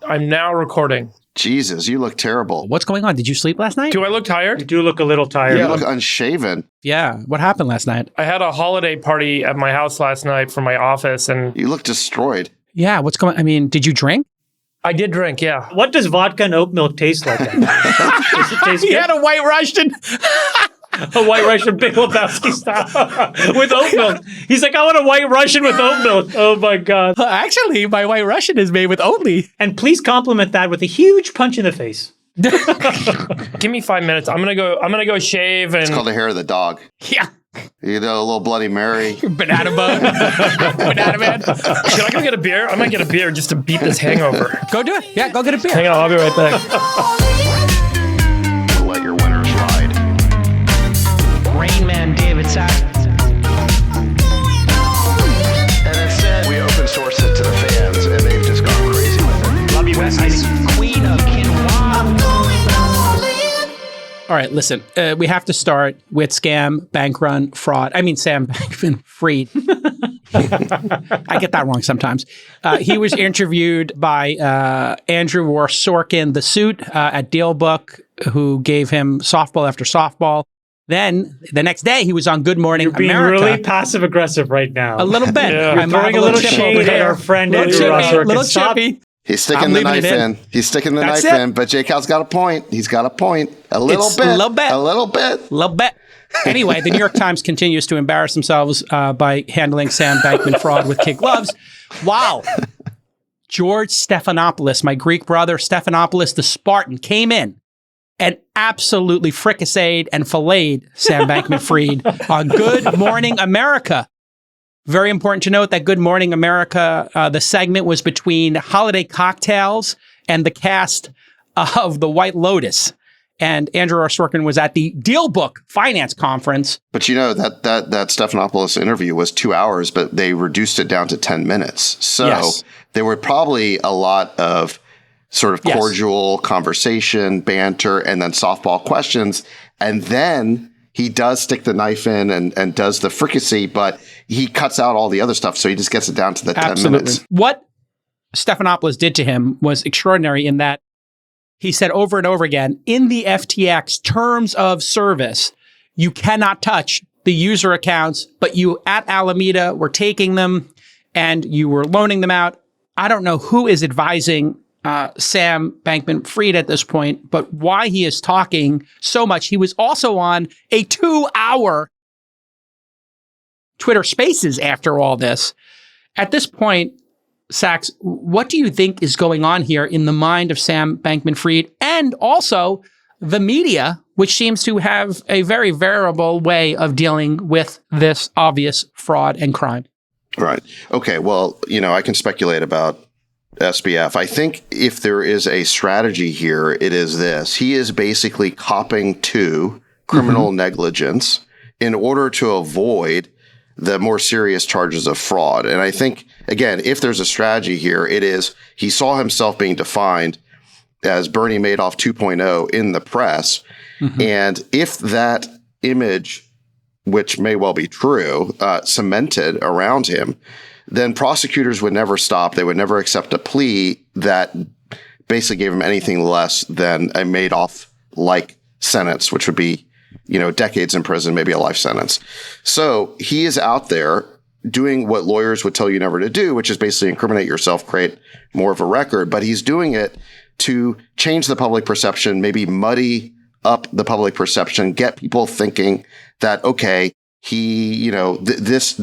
I'm now recording. Jesus, you look terrible. What's going on? Did you sleep last night? Do I look tired? You do look a little tired. You look unshaven. Yeah. What happened last night? I had a holiday party at my house last night for my office, and You look destroyed. Yeah. What's going on? I mean, did you drink? I did drink, yeah. What does vodka and oat milk taste like? Does it taste He good? had a White Russian. A White Russian Big Lebowski style with oat milk. He's like, I want a White Russian with oat milk. Oh my God. Actually, my White Russian is made with Oatly. And please compliment that with a huge punch in the face. Give me 5 minutes. I'm gonna go shave and It's called the hair of the dog. Yeah. You know, a little Bloody Mary. Banana bug. Banana man. should I go get a beer? I might get a beer just to beat this hangover. Go do it. Yeah, go get a beer. Hang on, I'll be right back. Let your winners ride. Rain Man David Sass. And instead, we open source it to the fans, and they've just gone crazy with it. Love you, Besties. Queen of quinoa. All right, listen. We have to start with scam, bank run, fraud. I mean, Sam Bankman-Fried. I get that wrong sometimes. He was interviewed by Andrew Sorkin, the suit at DealBook, who gave him softball after softball. Then the next day, he was on Good Morning You're being America. really passive aggressive right now. A little bit. Yeah. I'm Throwing a little chip shade over at here. our friend Little Andrew chippy, Ross Sorkin. little Stop. chippy. He's sticking I'm the leaving knife it in. in. He's sticking the That's knife it. in, but Jake Hal's got a point. He's got a point. A little It's bit. a little bit. A little bit. Little bit. Anyway, the New York Times continues to embarrass themselves by handling Sam Bankman fraud with kid gloves. Wow. George Stephanopoulos, my Greek brother, Stephanopoulos the Spartan, came in and absolutely fricasseed and filleted Sam Bankman-Fried on Good Morning America. Very important to note that Good Morning America, the segment was between holiday cocktails and the cast of The White Lotus. And Andrew R. Sorkin was at the DealBook Finance Conference. But you know, that Stephanopoulos interview was 2 hours, but they reduced it down to 10 minutes. So Yes. there were probably a lot of sort of Yes. cordial conversation, banter, and then softball questions. And then he does stick the knife in and does the fricassee, but he cuts out all the other stuff. So he just gets it down to the 10 minutes. What Stephanopoulos did to him was extraordinary in that he said over and over again, in the FTX terms of service, you cannot touch the user accounts, but you at Alameda were taking them and you were loaning them out. I don't know who is advising Sam Bankman-Fried at this point, but why he is talking so much. He was also on a 2-hour Twitter Spaces after all this. At this point, Sachs, what do you think is going on here in the mind of Sam Bankman-Fried and also the media, which seems to have a very variable way of dealing with this obvious fraud and crime? Right. Okay. Well, you know, I can speculate about SBF. I think if there is a strategy here, it is this. He is basically copping to criminal negligence in order to avoid the more serious charges of fraud. And I think, again, if there's a strategy here, it is he saw himself being defined as Bernie Madoff 2.0 in the press. And if that image, which may well be true, cemented around him, then prosecutors would never stop. They would never accept a plea that basically gave him anything less than a Madoff-like sentence, which would be, you know, decades in prison, maybe a life sentence. So he is out there doing what lawyers would tell you never to do, which is basically incriminate yourself, create more of a record. But he's doing it to change the public perception, maybe muddy up the public perception, get people thinking that, okay, he, you know, he's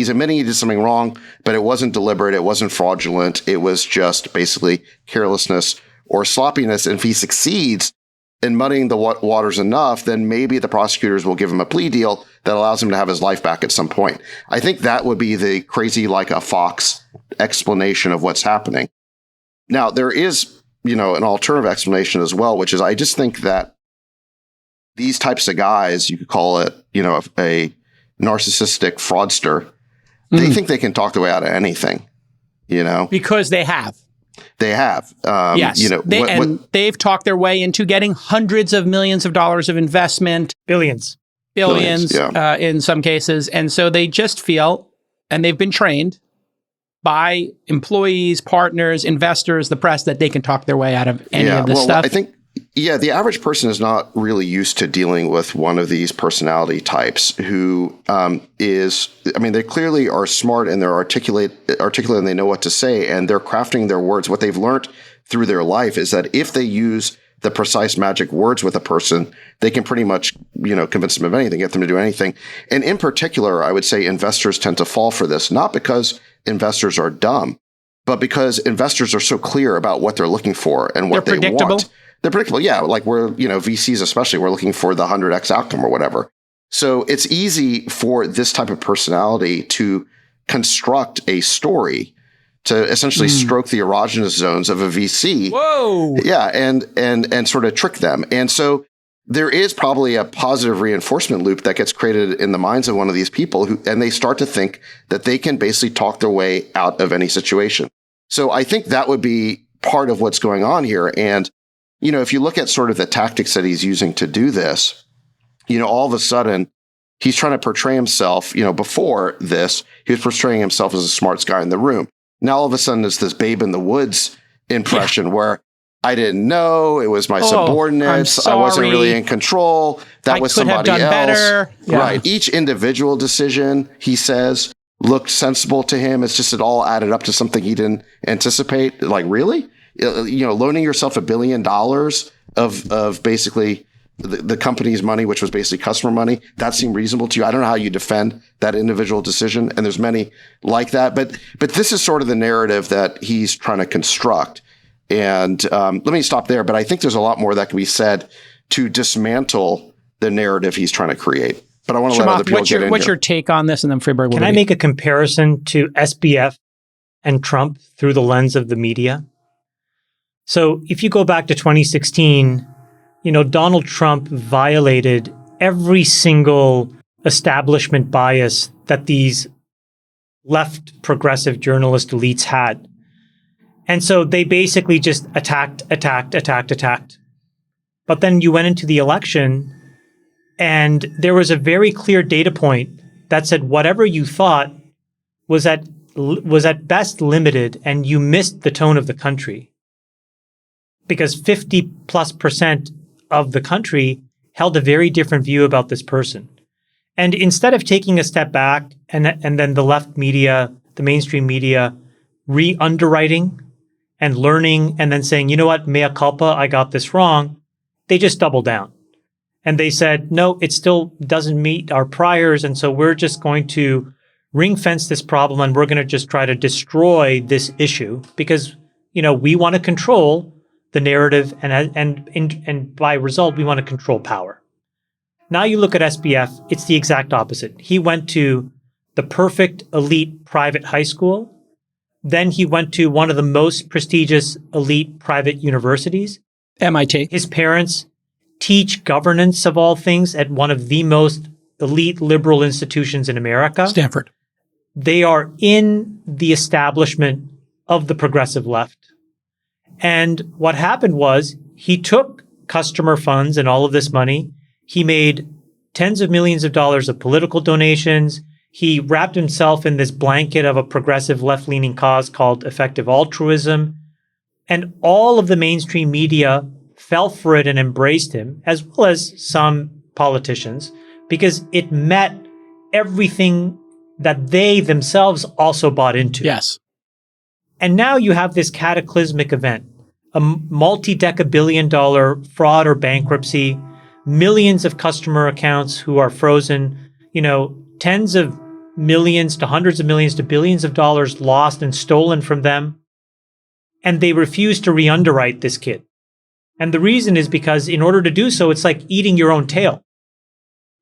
admitting he did something wrong, but it wasn't deliberate. It wasn't fraudulent. It was just basically carelessness or sloppiness. And if he succeeds in muddying the waters enough, then maybe the prosecutors will give him a plea deal that allows him to have his life back at some point. I think that would be the crazy like a fox explanation of what's happening. Now, there is, you know, an alternative explanation as well, which is I just think that these types of guys, you could call it, you know, a narcissistic fraudster, they think they can talk their way out of anything, you know? Because they have. They have. Yes. You know, they've talked their way into getting hundreds of millions of dollars of investment. Billions. Billions, yeah. in some cases. And so they just feel, and they've been trained by employees, partners, investors, the press, that they can talk their way out of any of this stuff? I think, the average person is not really used to dealing with one of these personality types who they clearly are smart and they're articulate and they know what to say and they're crafting their words. What they've learned through their life is that if they use the precise magic words with a person, they can pretty much, convince them of anything, get them to do anything. And in particular, I would say investors tend to fall for this, not because investors are dumb, but because investors are so clear about what they're looking for and what they want. They're predictable. Yeah. Like VCs especially, we're looking for the 100x outcome or whatever. So it's easy for this type of personality to construct a story to essentially stroke the erogenous zones of a VC. Whoa. Yeah. And sort of trick them. And so there is probably a positive reinforcement loop that gets created in the minds of one of these people and they start to think that they can basically talk their way out of any situation. So I think that would be part of what's going on here. And, if you look at sort of the tactics that he's using to do this, all of a sudden he's trying to portray himself, before this, he was portraying himself as the smartest guy in the room. Now all of a sudden it's this babe in the woods impression where I didn't know, it was my subordinates, I wasn't really in control, that was somebody else. Better. Yeah. Right. Each individual decision, he says, looked sensible to him. It's just it all added up to something he didn't anticipate. Like, really? Loaning yourself $1 billion of basically the company's money, which was basically customer money, that seemed reasonable to you. I don't know how you defend that individual decision. And there's many like that. But this is sort of the narrative that he's trying to construct. And let me stop there. But I think there's a lot more that can be said to dismantle the narrative he's trying to create. But I want to let other people get in. What's your take on this? And then Freeberg will Can I make a comparison to SBF and Trump through the lens of the media? So if you go back to 2016, Donald Trump violated every single establishment bias that these left progressive journalist elites had. And so they basically just attacked. But then you went into the election and there was a very clear data point that said whatever you thought was at best limited and you missed the tone of the country. Because 50+% of the country held a very different view about this person. And instead of taking a step back and then the left media, the mainstream media, re-underwriting and learning and then saying, you know what, mea culpa, I got this wrong, they just doubled down. And they said, no, it still doesn't meet our priors. And so we're just going to ring fence this problem and we're going to just try to destroy this issue because, we want to control the narrative and by result, we want to control power. Now you look at SBF, it's the exact opposite. He went to the perfect elite private high school. Then he went to one of the most prestigious elite private universities. MIT. His parents teach governance of all things at one of the most elite liberal institutions in America. Stanford. They are in the establishment of the progressive left. And what happened was he took customer funds and all of this money. He made tens of millions of dollars of political donations. He wrapped himself in this blanket of a progressive left-leaning cause called effective altruism. And all of the mainstream media fell for it and embraced him, as well as some politicians, because it met everything that they themselves also bought into. Yes. And now you have this cataclysmic event, a multi-deca-billion-dollar fraud or bankruptcy, millions of customer accounts who are frozen, tens of millions to hundreds of millions to billions of dollars lost and stolen from them. And they refuse to re-underwrite this kid. And the reason is because in order to do so, it's like eating your own tail.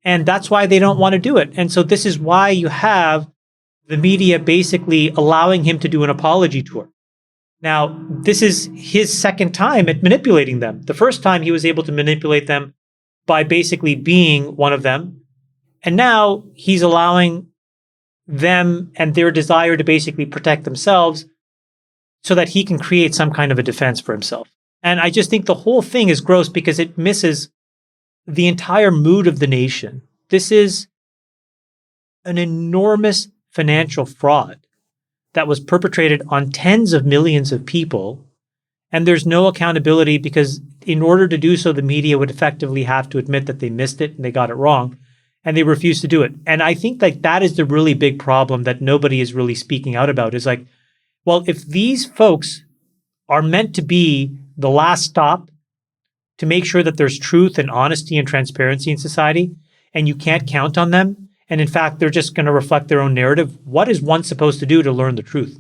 And that's why they don't want to do it. And so this is why you have the media basically allowing him to do an apology tour. Now, this is his second time at manipulating them. The first time he was able to manipulate them by basically being one of them. And now he's allowing them and their desire to basically protect themselves so that he can create some kind of a defense for himself. And I just think the whole thing is gross because it misses the entire mood of the nation. This is an enormous financial fraud that was perpetrated on tens of millions of people. And there's no accountability because in order to do so, the media would effectively have to admit that they missed it and they got it wrong. And they refuse to do it. And I think like that is the really big problem that nobody is really speaking out about is like, well, if these folks are meant to be the last stop to make sure that there's truth and honesty and transparency in society, and you can't count on them, and in fact, they're just going to reflect their own narrative, what is one supposed to do to learn the truth?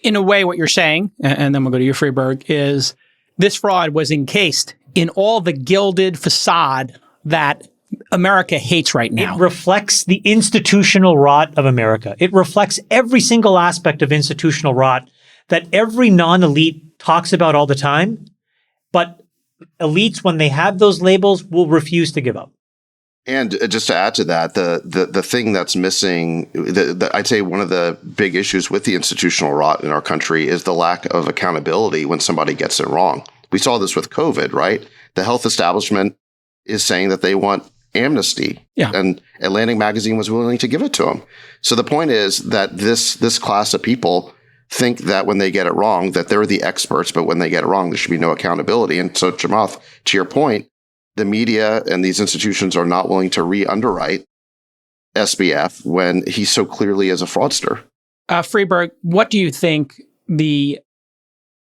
In a way, what you're saying, and then we'll go to you, Freeberg, is this fraud was encased in all the gilded facade that America hates right now. It reflects the institutional rot of America. It reflects every single aspect of institutional rot that every non-elite talks about all the time, but elites, when they have those labels, will refuse to give up. And just to add to that, the thing that's missing, I'd say one of the big issues with the institutional rot in our country is the lack of accountability when somebody gets it wrong. We saw this with COVID, right? The health establishment is saying that they want amnesty, and Atlantic Magazine was willing to give it to them. So the point is that this class of people think that when they get it wrong, that they're the experts, but when they get it wrong, there should be no accountability. And so, Chamath, to your point, the media and these institutions are not willing to re-underwrite SBF when he so clearly is a fraudster. Freeberg, what do you think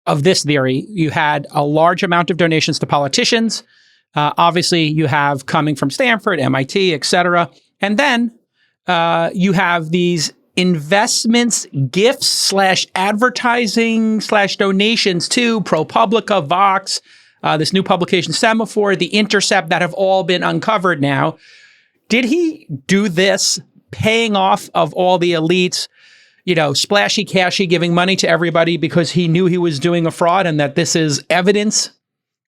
of this theory? You had a large amount of donations to politicians. Obviously, you have coming from Stanford, MIT, et cetera. And then you have these investments, gifts / advertising / donations to ProPublica, Vox, this new publication, Semaphore, The Intercept, that have all been uncovered now. Did he do this paying off of all the elites, splashy cashy, giving money to everybody because he knew he was doing a fraud and that this is evidence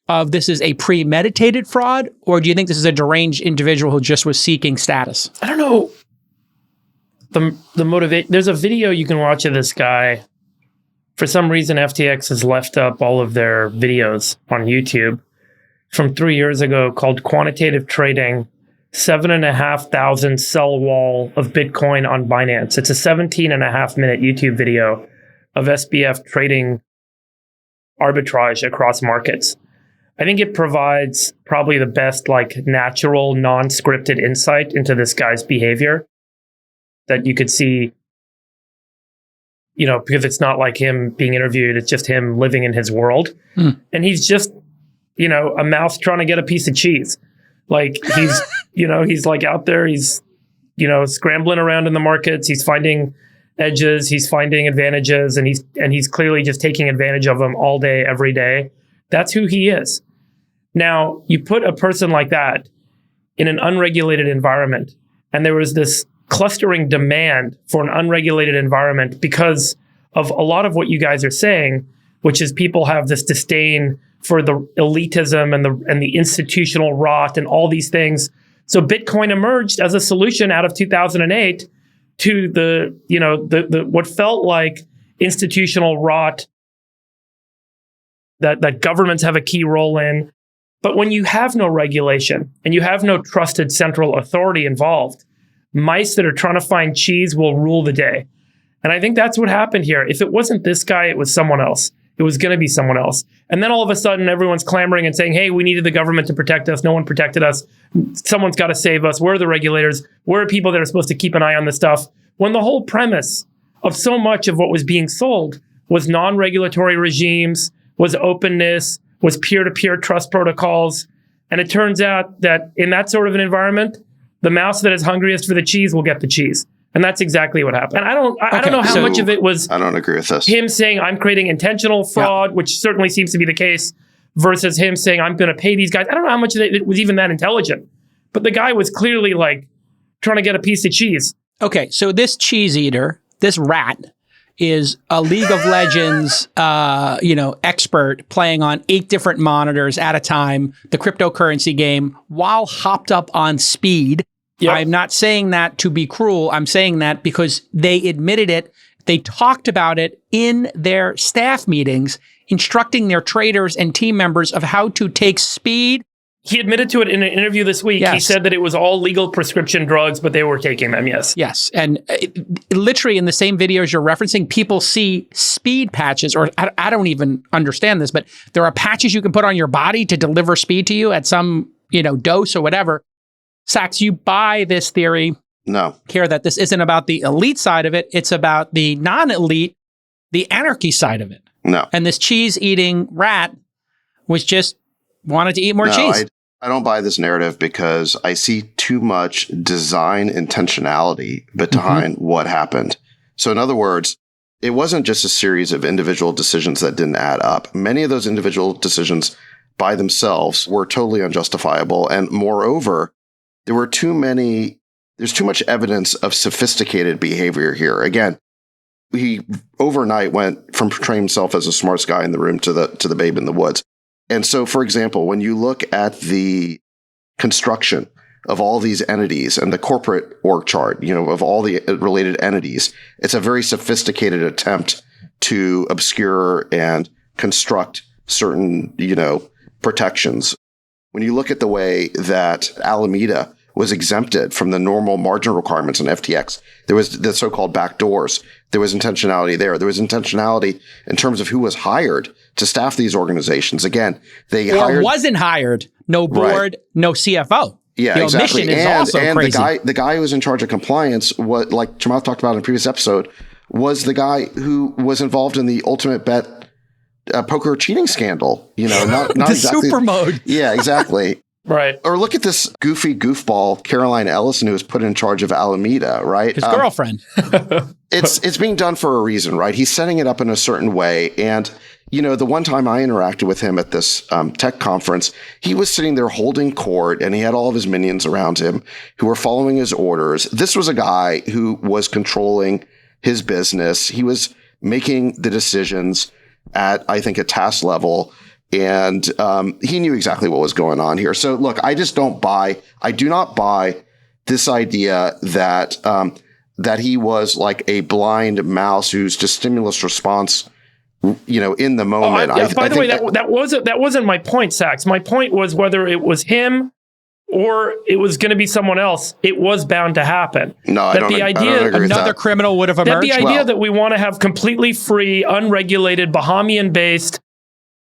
of this is a premeditated fraud? Or do you think this is a deranged individual who just was seeking status? I don't know. The motivate. There's a video you can watch of this guy. For some reason, FTX has left up all of their videos on YouTube from 3 years ago called Quantitative Trading, 7,500 sell wall of Bitcoin on Binance. It's a 17.5-minute YouTube video of SBF trading arbitrage across markets. I think it provides probably the best natural, non-scripted insight into this guy's behavior that you could see, because it's not like him being interviewed, it's just him living in his world. And he's just, a mouse trying to get a piece of cheese. He's, he's out there, he's, scrambling around in the markets, he's finding edges, he's finding advantages, and he's clearly just taking advantage of them all day, every day. That's who he is. Now, you put a person like that in an unregulated environment, and there was this clustering demand for an unregulated environment because of a lot of what you guys are saying, which is people have this disdain for the elitism and the institutional rot and all these things. So Bitcoin emerged as a solution out of 2008 to the what felt like institutional rot that governments have a key role in. But when you have no regulation and you have no trusted central authority involved, mice that are trying to find cheese will rule the day. And I think that's what happened here. If it wasn't this guy, it was someone else. It was going to be someone else. And then all of a sudden, everyone's clamoring and saying, hey, we needed the government to protect us. No one protected us. Someone's got to save us. We're the regulators. We're people that are supposed to keep an eye on this stuff. When the whole premise of so much of what was being sold was non-regulatory regimes, was openness, was peer-to-peer trust protocols. And it turns out that in that sort of an environment, the mouse that is hungriest for the cheese will get the cheese. And that's exactly what happened. And I don't know how much of it was I don't agree with this. Him saying, I'm creating intentional fraud, which certainly seems to be the case, versus him saying, I'm going to pay these guys. I don't know how much of it was even that intelligent. But the guy was clearly trying to get a piece of cheese. Okay, so this cheese eater, this rat, is a League of Legends, expert playing on 8 different monitors at a time, the cryptocurrency game, while hopped up on speed. Yep. I'm not saying that to be cruel. I'm saying that because they admitted it. They talked about it in their staff meetings, instructing their traders and team members of how to take speed He admitted to it in an interview this week. Yes. He said that it was all legal prescription drugs, but they were taking them, yes. Yes. And literally in the same videos you're referencing, people see speed patches, or I don't even understand this, but there are patches you can put on your body to deliver speed to you at some, dose or whatever. Sachs, you buy this theory No. here that this isn't about the elite side of it. It's about the non-elite, the anarchy side of it. No. And this cheese-eating rat was just wanted to eat more cheese. I don't buy this narrative because I see too much design intentionality behind what happened. So in other words, it wasn't just a series of individual decisions that didn't add up. Many of those individual decisions by themselves were totally unjustifiable. And moreover, there's too much evidence of sophisticated behavior here. Again, he overnight went from portraying himself as the smartest guy in the room to the babe in the woods. And so, for example, when you look at the construction of all these entities and the corporate org chart, of all the related entities, it's a very sophisticated attempt to obscure and construct certain, protections. When you look at the way that Alameda was exempted from the normal margin requirements in FTX, there was the so-called backdoors. There was intentionality there. There was intentionality in terms of who was hired to staff these organizations. Again, they hired, wasn't hired. No board, no CFO. Yeah, the exactly. Omission is also crazy. The guy who was in charge of compliance, what like Chamath talked about in a previous episode, was the guy who was involved in the Ultimate Bet poker cheating scandal. Not the exactly super mode. Yeah, exactly. Right. Or look at this goofy goofball, Caroline Ellison, who was put in charge of Alameda, right? His girlfriend. It's being done for a reason, right? He's setting it up in a certain way. And, the one time I interacted with him at this tech conference, he was sitting there holding court and he had all of his minions around him who were following his orders. This was a guy who was controlling his business. He was making the decisions at, I think, a task level. And he knew exactly what was going on here. So look, I do not buy this idea that that he was like a blind mouse who's just stimulus response, in the moment. By the way, that wasn't my point, Sachs. My point was whether it was him or it was going to be someone else, it was bound to happen. No, I don't agree with another that. criminal would have emerged. The idea that we want to have completely free, unregulated, Bahamian-based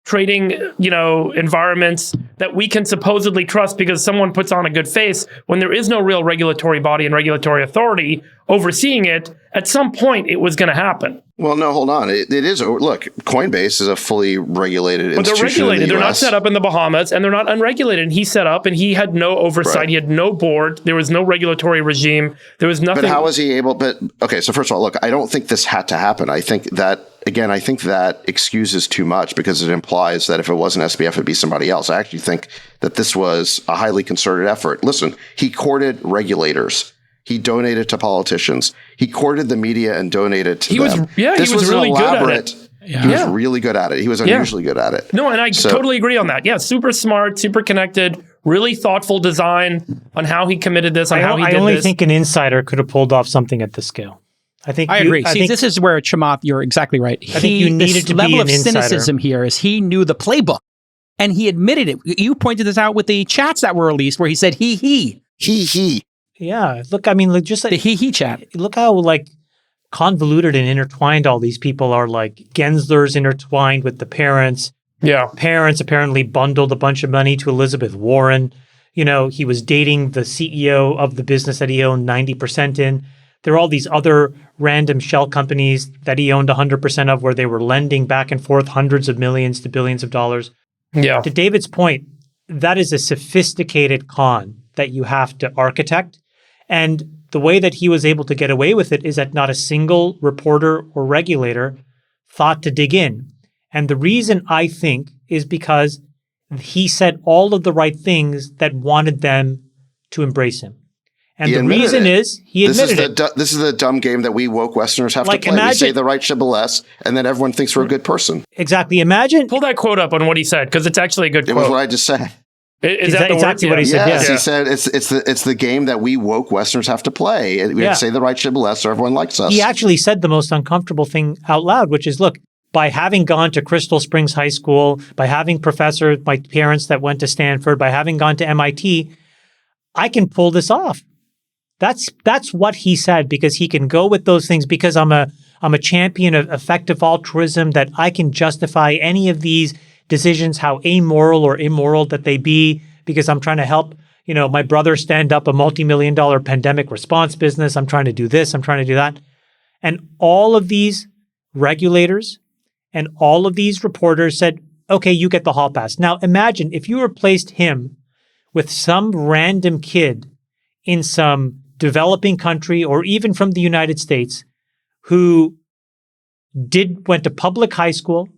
trading, environments that we can supposedly trust because someone puts on a good face when there is no real regulatory body and regulatory authority overseeing it, at some point it was going to happen. Well, no, hold on. It is. Look, Coinbase is a fully regulated institution. But they're regulated. They're not US. set up in the Bahamas and they're not unregulated. And he set up and he had no oversight. Right. He had no board. There was no regulatory regime. There was nothing. But how was he able? Okay, so first of all, look, I don't think this had to happen. I think that excuses too much because it implies that if it wasn't SBF, it'd be somebody else. I actually think that this was a highly concerted effort. Listen, he courted regulators. He donated to politicians. He courted the media and donated to them. He was really good at it. He was really good at it. He was unusually good at it. No, and I totally agree on that. Yeah, super smart, super connected, really thoughtful design on how he committed this, on how he did this. I only think an insider could have pulled off something at this scale. I agree. This is where Chamath, you're exactly right. I think you needed to be an level of insider. cynicism here is he knew the playbook, and he admitted it. You pointed this out with the chats that were released, where he said he. Yeah, look, I mean, just like the he chat. Look how convoluted and intertwined all these people are. Like Gensler's intertwined with the parents. Yeah, parents apparently bundled a bunch of money to Elizabeth Warren. He was dating the CEO of the business that he owned 90% in. There are all these other random shell companies that he owned 100% of where they were lending back and forth hundreds of millions to billions of dollars. Yeah. To David's point, that is a sophisticated con that you have to architect. And the way that he was able to get away with it is that not a single reporter or regulator thought to dig in. And the reason I think is because he said all of the right things that wanted them to embrace him. And the reason is he admitted it. This is the dumb game that we woke Westerners have to play. We say the right shibboleth, and then everyone thinks we're a good person. Exactly. Imagine. Pull that quote up on what he said, because it's actually a good quote. It was what I just said. Is that exactly what he said? Yes, Yeah. He said it's the game that we woke Westerners have to play. We have to say the right shibboleth so everyone likes us. He actually said the most uncomfortable thing out loud, which is, look, by having gone to Crystal Springs High School, by having professors, my parents that went to Stanford, by having gone to MIT, I can pull this off. That's what he said, because he can go with those things, because I'm a champion of effective altruism, that I can justify any of these decisions, how amoral or immoral that they be, because I'm trying to help, my brother stand up a multi-million-dollar pandemic response business. I'm trying to do this. I'm trying to do that. And all of these regulators and all of these reporters said, okay, you get the hall pass. Now imagine if you replaced him with some random kid in some developing country or even from the United States who went to public high school,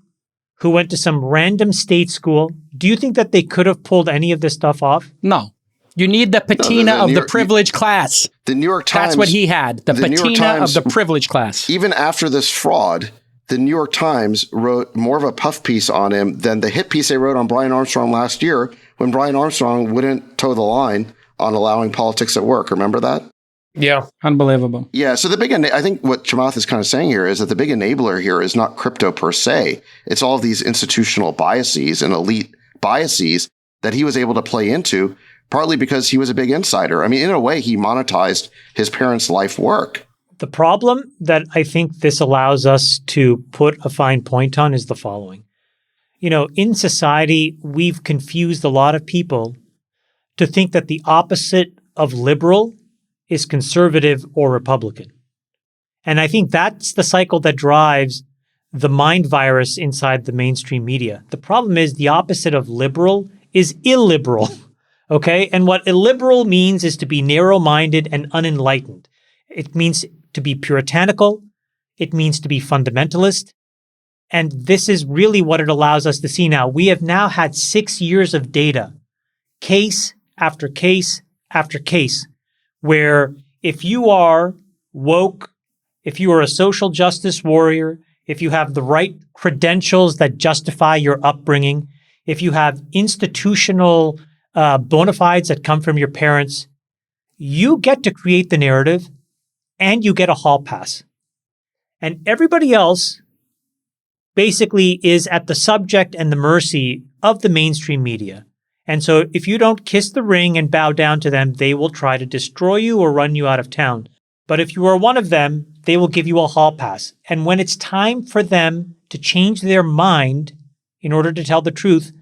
who went to some random state school. Do you think that they could have pulled any of this stuff off? No. You need the patina of the privileged class. The New York Times. That's what he had. The patina of the privileged class. Even after this fraud, the New York Times wrote more of a puff piece on him than the hit piece they wrote on Brian Armstrong last year, when Brian Armstrong wouldn't toe the line on allowing politics at work. Remember that? Yeah. Unbelievable. Yeah. So I think what Chamath is kind of saying here is that the big enabler here is not crypto per se. It's all of these institutional biases and elite biases that he was able to play into, partly because he was a big insider. I mean, in a way, he monetized his parents' life work. The problem that I think this allows us to put a fine point on is the following. In society, we've confused a lot of people to think that the opposite of liberal is conservative or Republican. And I think that's the cycle that drives the mind virus inside the mainstream media. The problem is the opposite of liberal is illiberal. Okay? And what illiberal means is to be narrow-minded and unenlightened. It means to be puritanical. It means to be fundamentalist. And this is really what it allows us to see now. We have now had 6 years of data, case after case after case, where if you are woke, if you are a social justice warrior, if you have the right credentials that justify your upbringing, if you have institutional bona fides that come from your parents, you get to create the narrative and you get a hall pass. And everybody else basically is at the subject and the mercy of the mainstream media. And so if you don't kiss the ring and bow down to them, they will try to destroy you or run you out of town. But if you are one of them, they will give you a hall pass. And when it's time for them to change their mind in order to tell the truth,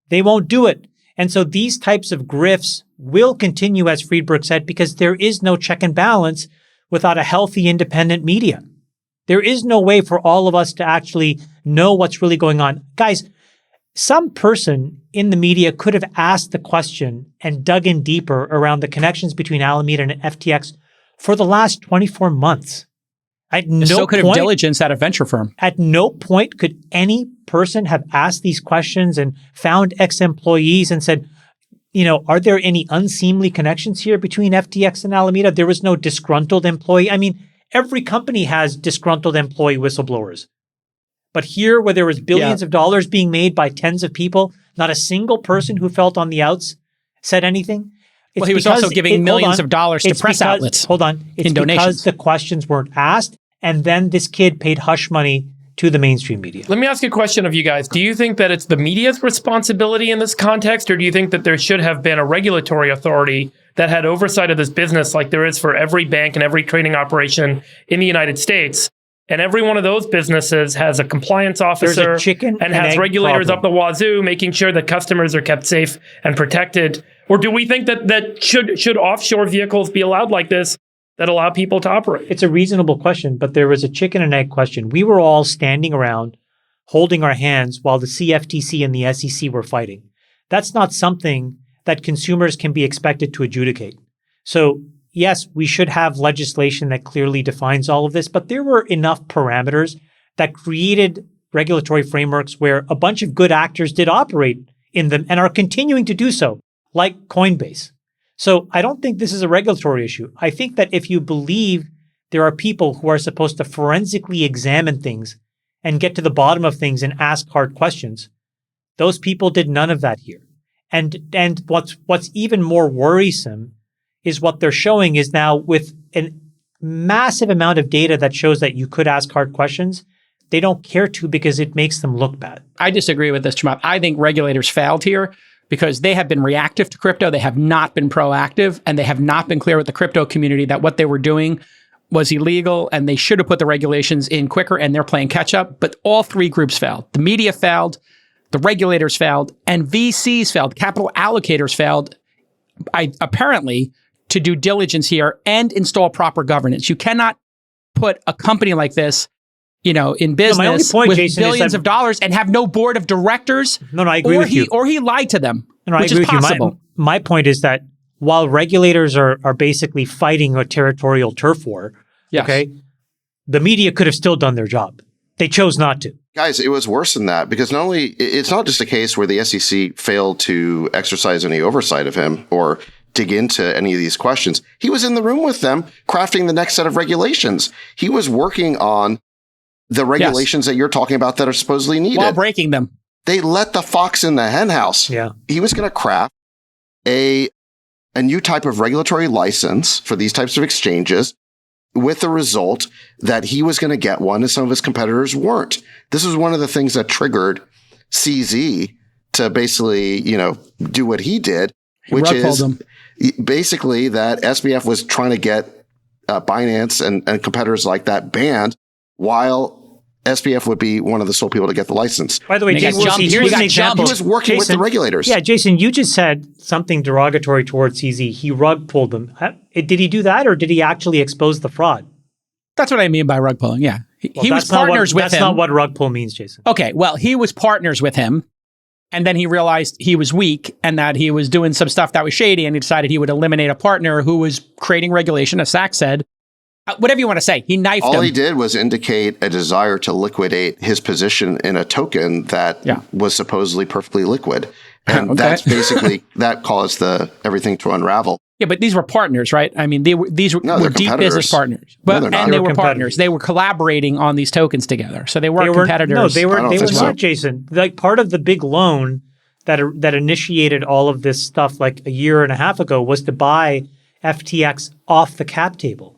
they won't do it. And so these types of grifts will continue, as Friedberg said, because there is no check and balance without a healthy, independent media. There is no way for all of us to actually know what's really going on. Guys, some person in the media could have asked the question and dug in deeper around the connections between Alameda and FTX for the last 24 months. So could have diligence at a venture firm. At no point could any person have asked these questions and found ex-employees and said, are there any unseemly connections here between FTX and Alameda? There was no disgruntled employee. I mean, every company has disgruntled employee whistleblowers. But here, where there was billions of dollars being made by tens of people, not a single person who felt on the outs said anything. Well, he was also giving millions of dollars to press outlets. Hold on. It's because the questions weren't asked, and then this kid paid hush money to the mainstream media. Let me ask you a question of you guys. Do you think that it's the media's responsibility in this context, or do you think that there should have been a regulatory authority that had oversight of this business like there is for every bank and every trading operation in the United States? And every one of those businesses has a compliance officer and has regulators up the wazoo, making sure that customers are kept safe and protected. Or do we think that should offshore vehicles be allowed like this that allow people to operate? It's a reasonable question, but there was a chicken and egg question. We were all standing around holding our hands while the CFTC and the SEC were fighting. That's not something that consumers can be expected to adjudicate. So yes, we should have legislation that clearly defines all of this, but there were enough parameters that created regulatory frameworks where a bunch of good actors did operate in them and are continuing to do so, like Coinbase. So I don't think this is a regulatory issue. I think that if you believe there are people who are supposed to forensically examine things and get to the bottom of things and ask hard questions, those people did none of that here. And what's even more worrisome is what they're showing is now with a massive amount of data that shows that you could ask hard questions, they don't care to because it makes them look bad. I disagree with this, Chamath. I think regulators failed here because they have been reactive to crypto. They have not been proactive, and they have not been clear with the crypto community that what they were doing was illegal, and they should have put the regulations in quicker, and they're playing catch up. But all three groups failed. The media failed, the regulators failed, and VCs failed. Capital allocators failed, apparently, to do diligence here and install proper governance. You cannot put a company like this, in business my only point, with Jason, billions of dollars and have no board of directors. No, I agree with you. Or he lied to them, No, which I agree is with possible. you. My point is that while regulators are basically fighting a territorial turf war, Yes. okay, the media could have still done their job. They chose not to. Guys, it was worse than that because it's not just a case where the SEC failed to exercise any oversight of him or dig into any of these questions. He was in the room with them crafting the next set of regulations. He was working on the regulations that you're talking about that are supposedly needed. While breaking them. They let the fox in the hen house. Yeah. He was going to craft a new type of regulatory license for these types of exchanges with the result that he was going to get one and some of his competitors weren't. This was one of the things that triggered CZ to basically, do what he did, which is basically that SBF was trying to get Binance and competitors like that banned while SBF would be one of the sole people to get the license. By the way, Jason, here's an example. He was working with the regulators. Yeah, Jason, you just said something derogatory towards CZ. He rug pulled them. Did he do that, or did he actually expose the fraud? That's what I mean by rug pulling, yeah. He was partners with him. That's not what rug pull means, Jason. Okay, well, he was partners with him, and then he realized he was weak and that he was doing some stuff that was shady, and he decided he would eliminate a partner who was creating regulation, as Sachs said. Whatever you want to say, he knifed him. All he did was indicate a desire to liquidate his position in a token that was supposedly perfectly liquid. And that's basically, that caused everything to unravel. Yeah, but these were partners, right? I mean, these were deep business partners. Well, and they were partners. They were collaborating on these tokens together. So they weren't competitors. No, they were not, so. Jason. Like part of the big loan that initiated all of this stuff like a year and a half ago was to buy FTX off the cap table.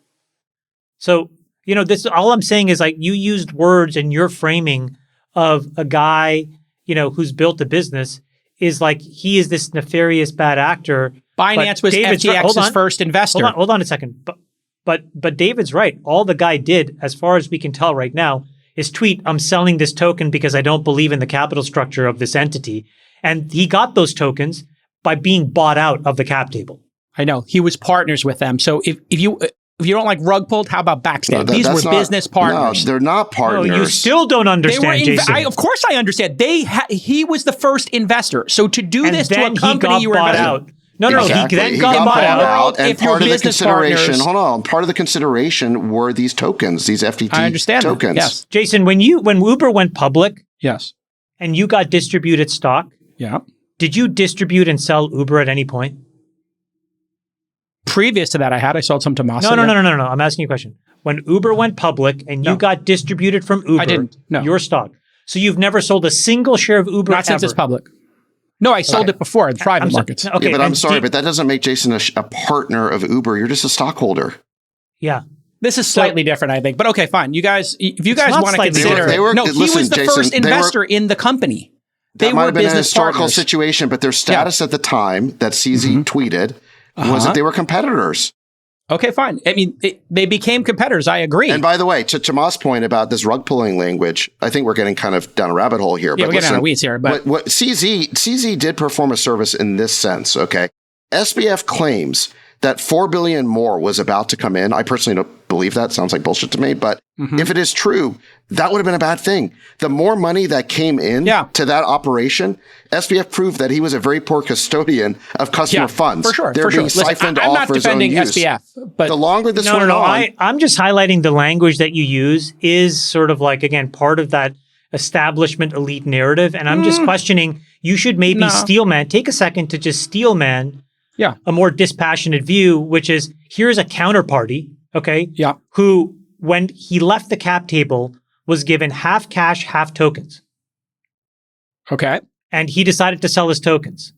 So, this all I'm saying is like you used words in your framing of a guy, who's built a business is like he is this nefarious bad actor. Binance was FTX's first investor. Hold on a second. But David's right. All the guy did, as far as we can tell right now, is tweet, I'm selling this token because I don't believe in the capital structure of this entity. And he got those tokens by being bought out of the cap table. I know. He was partners with them. So if you don't like rug pulled, how about backstab? These were business partners. No, they're not partners. No, you still don't understand, Jason. Of course I understand. He was the first investor. So to do and this to a company you were bought investing out. No, exactly. he then got bought out. And if part of the consideration, partners, part of the consideration were these tokens, these FTT I understand tokens. Yes. Jason, when Uber went public, yes, and you got distributed stock, did you distribute and sell Uber at any point? Previous to that, I sold some to Masa. No. I'm asking you a question. When Uber went public and you got distributed from Uber, I didn't. No. Your stock. So you've never sold a single share of Uber Not since it's public. No, I sold it before in private markets. Okay, yeah, but I'm sorry, but that doesn't make Jason a partner of Uber. You're just a stockholder. Yeah. This is slightly different, I think. But okay, fine. You guys, if you guys want to consider, he was the first investor in the company. They might were have been business a historical partners. situation, but their status at the time that CZ tweeted was that they were competitors. Okay, fine. I mean, they became competitors. I agree. And by the way, to Chamath's point about this rug pulling language, I think we're getting kind of down a rabbit hole here. Yeah, but we're getting on weeds here. But what CZ did perform a service in this sense. Okay, SBF claims that $4 billion more was about to come in. I personally don't believe that. Sounds like bullshit to me. But if it is true, that would have been a bad thing. The more money that came in to that operation, SBF proved that he was a very poor custodian of customer funds. For sure. They're being siphoned I'm off not for his own defending use. SBF, but the longer this went on, I'm just highlighting the language that you use is sort of like, again, part of that establishment elite narrative. And I'm just questioning, you should maybe steelman, take a second to just steelman a more dispassionate view, which is here's a counterparty, who, when he left the cap table, was given half cash, half tokens. Okay. And he decided to sell his tokens.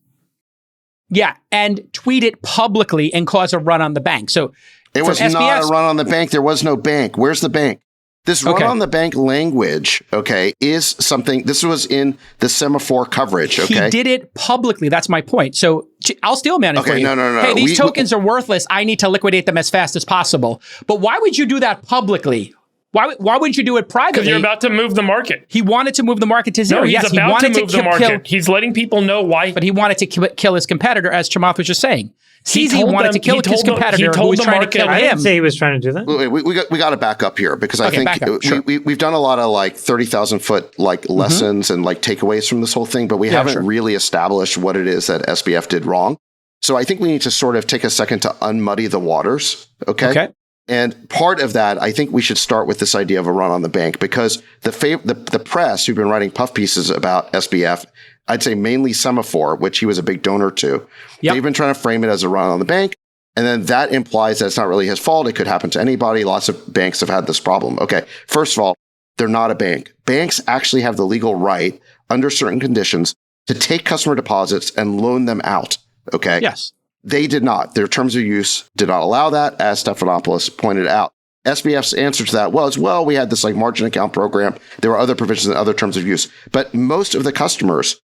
Yeah, and tweet it publicly and cause a run on the bank. So it was not a run on the bank. There was no bank. Where's the bank? This run on the bank language, okay, is something, this was in the semaphore coverage, okay? He did it publicly. That's my point. So I'll steel man it for you. No. Hey, these tokens are worthless. I need to liquidate them as fast as possible. But why would you do that publicly? Why wouldn't you do it privately? Because you're about to move the market. He wanted to move the market to zero. No, he's yes, about he wanted to move the market. He's letting people know why. But he wanted to kill his competitor, as Chamath was just saying. CZ wanted to kill his competitor who was trying to kill him. I didn't say he was trying to do that. We got to back up here because I think we've done a lot of like 30,000 foot like lessons and like takeaways from this whole thing, but we haven't really established what it is that SBF did wrong. So I think we need to sort of take a second to unmuddy the waters. Okay. And part of that, I think we should start with this idea of a run on the bank because the press who've been writing puff pieces about SBF, I'd say mainly Semaphore, which he was a big donor to, they've been trying to frame it as a run on the bank. And then that implies that it's not really his fault. It could happen to anybody. Lots of banks have had this problem. Okay. First of all, they're not a bank. Banks actually have the legal right under certain conditions to take customer deposits and loan them out. Okay. Yes. They did not. Their terms of use did not allow that, as Stephanopoulos pointed out. SBF's answer to that was, well, we had this like margin account program. There were other provisions and other terms of use. But most of the customers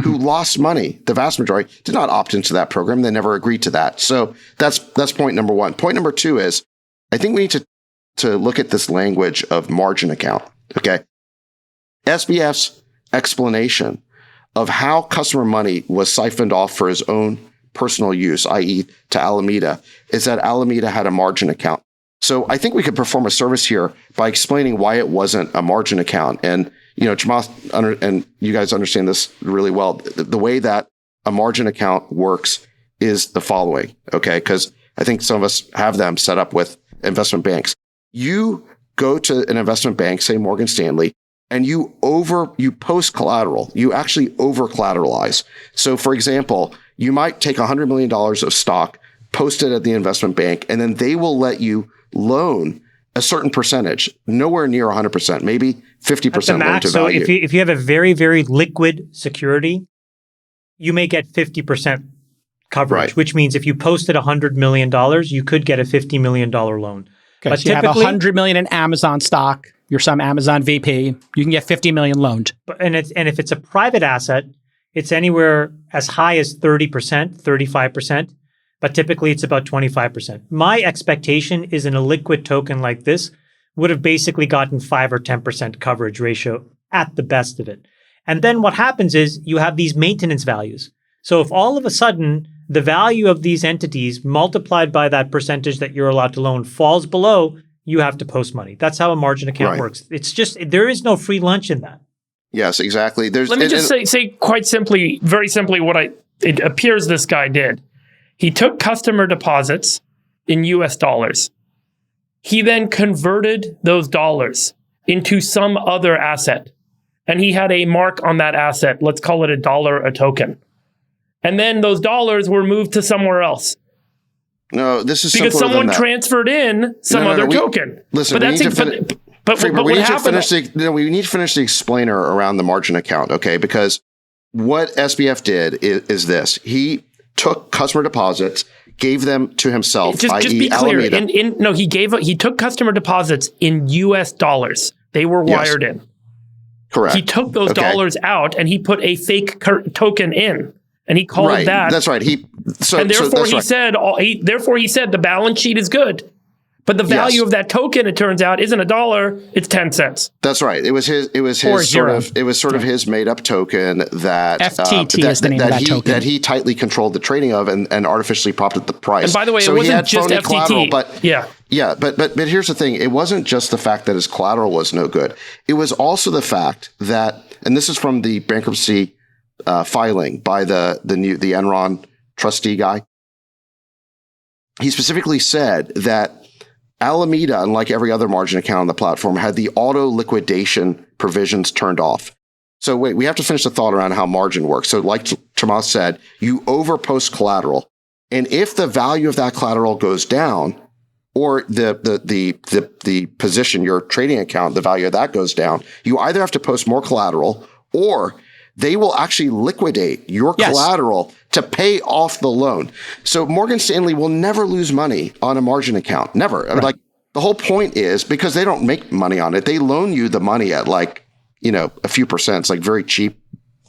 who lost money, the vast majority, did not opt into that program. They never agreed to that. So that's point number one. Point number two is, I think we need to look at this language of margin account. Okay. SBF's explanation of how customer money was siphoned off for his own personal use, i.e. to Alameda, is that Alameda had a margin account. So I think we could perform a service here by explaining why it wasn't a margin account. And, Chamath and you guys understand this really well. The way that a margin account works is the following, okay? Because I think some of us have them set up with investment banks. You go to an investment bank, say Morgan Stanley, and you post collateral. You actually over collateralize. So for example, you might take $100 million of stock, post it at the investment bank, and then they will let you loan a certain percentage, nowhere near 100%, maybe 50% loan to value. So if you have a very, very liquid security, you may get 50% coverage, which means if you posted $100 million, you could get a $50 million loan. Okay, but so you have $100 million in Amazon stock, you're some Amazon VP, you can get $50 million loaned. And if it's a private asset, it's anywhere as high as 30%, 35%, but typically it's about 25%. My expectation is in a liquid token like this would have basically gotten 5 or 10% coverage ratio at the best of it. And then what happens is you have these maintenance values. So if all of a sudden the value of these entities multiplied by that percentage that you're allowed to loan falls below, you have to post money. That's how a margin account works. It's just, there is no free lunch in that. Yes, exactly. Let me just say quite simply, very simply, what it appears this guy did. He took customer deposits in US dollars. He then converted those dollars into some other asset. And he had a mark on that asset. Let's call it $1 a token. And then those dollars were moved to somewhere else. No, this is because someone transferred in some other token. Listen, but we need to finish the explainer around the margin account, okay? Because what SBF did is this. He took customer deposits, gave them to himself, just be clear. He took customer deposits in US dollars. They were wired in. Correct. He took those dollars out and he put a fake token in. And he called that. That's right. Therefore he said the balance sheet is good. But the value of that token, it turns out, isn't $1, it's 10 cents. That's right. It was his sort of his made up token that FTT is the name of that token. That he tightly controlled the trading of and artificially propped up the price. And by the way, it wasn't just FTT. But here's the thing. It wasn't just the fact that his collateral was no good. It was also the fact that, and this is from the bankruptcy filing by the Enron trustee guy. He specifically said that Alameda, unlike every other margin account on the platform, had the auto liquidation provisions turned off. So wait, we have to finish the thought around how margin works. So like Chamath said, you overpost collateral. And if the value of that collateral goes down, or the position, your trading account, the value of that goes down, you either have to post more collateral or they will actually liquidate your collateral to pay off the loan. So Morgan Stanley will never lose money on a margin account. Never. Right. Like The whole point is because they don't make money on it. They loan you the money at like, a few percent. It's like very cheap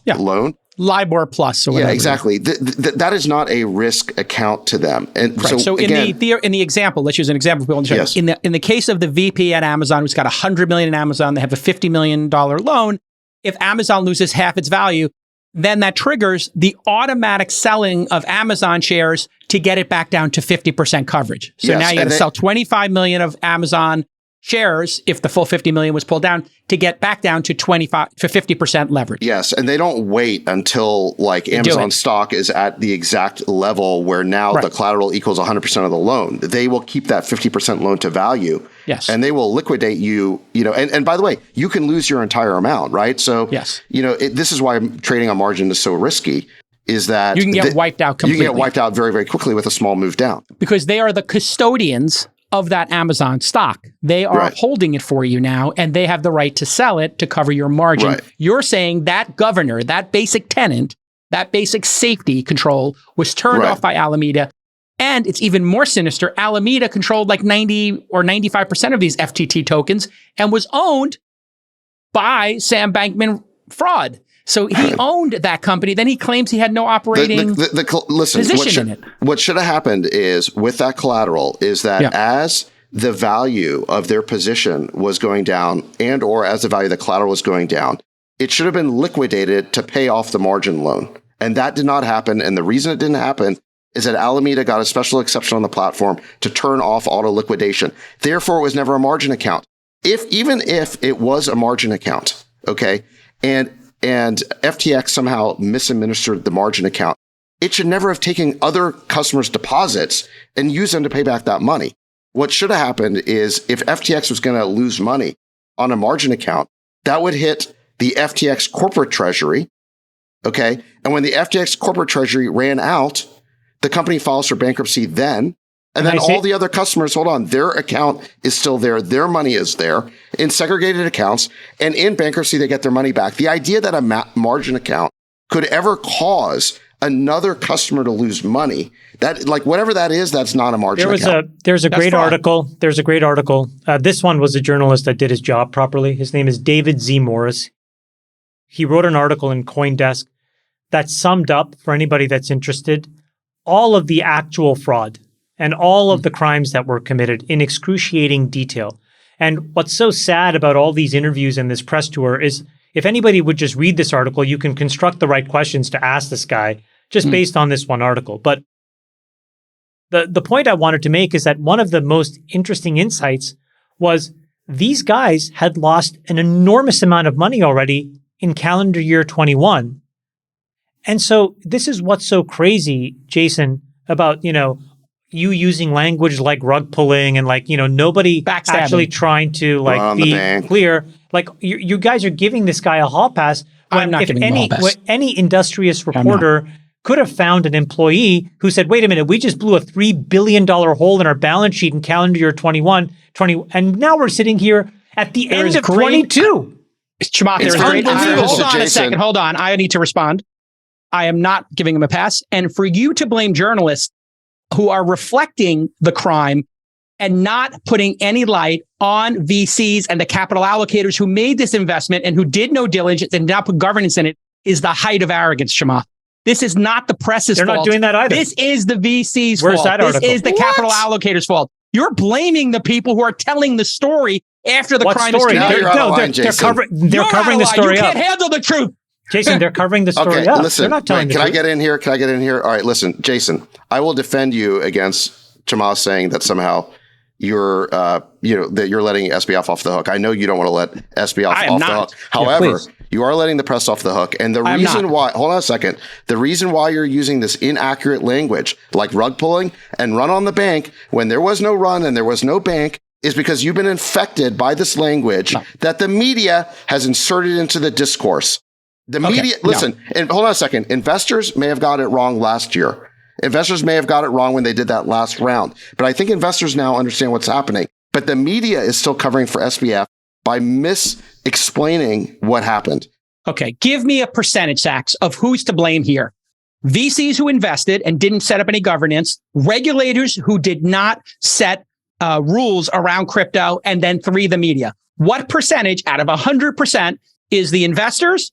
loan. LIBOR plus or whatever. Yeah, exactly. That is not a risk account to them. And right. So again, in the example, let's use an example. People understand. Yes. In the case of the VP at Amazon, who's got $100 million in Amazon, they have a $50 million loan. If Amazon loses half its value, then that triggers the automatic selling of Amazon shares to get it back down to 50% coverage. So now you got to sell 25 million of Amazon shares if the full 50 million was pulled down to get back down to 50% leverage. Yes, and they don't wait until like Amazon stock is at the exact level where now the collateral equals 100% of the loan. They will keep that 50% loan to value. Yes. And they will liquidate you, and by the way, you can lose your entire amount, right? So, this is why trading on margin is so risky, is that you can get wiped out completely. You can get wiped out very, very quickly with a small move down. Because they are the custodians of that Amazon stock. They are holding it for you now, and they have the right to sell it to cover your margin. Right. You're saying that governor, that basic tenant, that basic safety control was turned off by Alameda. And it's even more sinister. Alameda controlled like 90 or 95% of these FTT tokens and was owned by Sam Bankman-Fried. So he owned that company. Then he claims he had no operating position in it. What should have happened is with that collateral is that as the value of their position was going down and or as the value of the collateral was going down, it should have been liquidated to pay off the margin loan. And that did not happen. And the reason it didn't happen is that Alameda got a special exception on the platform to turn off auto liquidation. Therefore, it was never a margin account. Even if it was a margin account, okay, and FTX somehow misadministered the margin account, it should never have taken other customers' deposits and used them to pay back that money. What should have happened is if FTX was going to lose money on a margin account, that would hit the FTX corporate treasury, okay? And when the FTX corporate treasury ran out, the company files for bankruptcy then. And then all the other customers, their account is still there. Their money is there in segregated accounts. And in bankruptcy, they get their money back. The idea that a margin account could ever cause another customer to lose money, that like whatever that is, that's not a margin account. There's a great article. There's a great article. This one was a journalist that did his job properly. His name is David Z. Morris. He wrote an article in CoinDesk that summed up, for anybody that's interested, all of the actual fraud and all of the crimes that were committed in excruciating detail. And what's so sad about all these interviews and this press tour is if anybody would just read this article, you can construct the right questions to ask this guy just based on this one article. But the point I wanted to make is that one of the most interesting insights was these guys had lost an enormous amount of money already in calendar year 21. And so this is what's so crazy, Jason, about, you using language like rug pulling and like, nobody actually trying to like be clear. Like you guys are giving this guy a hall pass. I'm not giving him a hall pass. Any industrious reporter could have found an employee who said, wait a minute, we just blew a $3 billion hole in our balance sheet in calendar year 21, and now we're sitting here at the end of 22. Chamath, there's great. Hold on a second. Hold on. I need to respond. I am not giving him a pass. And for you to blame journalists who are reflecting the crime and not putting any light on VCs and the capital allocators who made this investment and who did no diligence and did not put governance in it is the height of arrogance, Chamath. This is not the press's fault. They're not doing that either. This is the VC's Where's fault. That article? This is the capital allocators' fault. You're blaming the people who are telling the story after the crime is committed. They're covering the story up. You up. can't handle the truth. Jason, they're covering the story up. Listen, they're not telling the truth. Can I get in here? All right, listen, Jason, I will defend you against Chamath saying that somehow you're, that you're letting SBF off the hook. I know you don't want to let SBF off the hook. However, you are letting the press off the hook. And the reason why, hold on a second, the reason why you're using this inaccurate language like rug pulling and run on the bank when there was no run and there was no bank is because you've been infected by this language that the media has inserted into the discourse. The media, listen, and hold on a second. Investors may have got it wrong last year. Investors may have got it wrong when they did that last round. But I think investors now understand what's happening. But the media is still covering for SBF by mis-explaining what happened. Okay, give me a percentage, Sachs, of who's to blame here. VCs who invested and didn't set up any governance, regulators who did not set rules around crypto, and then 3, the media. What percentage out of 100% is the investors,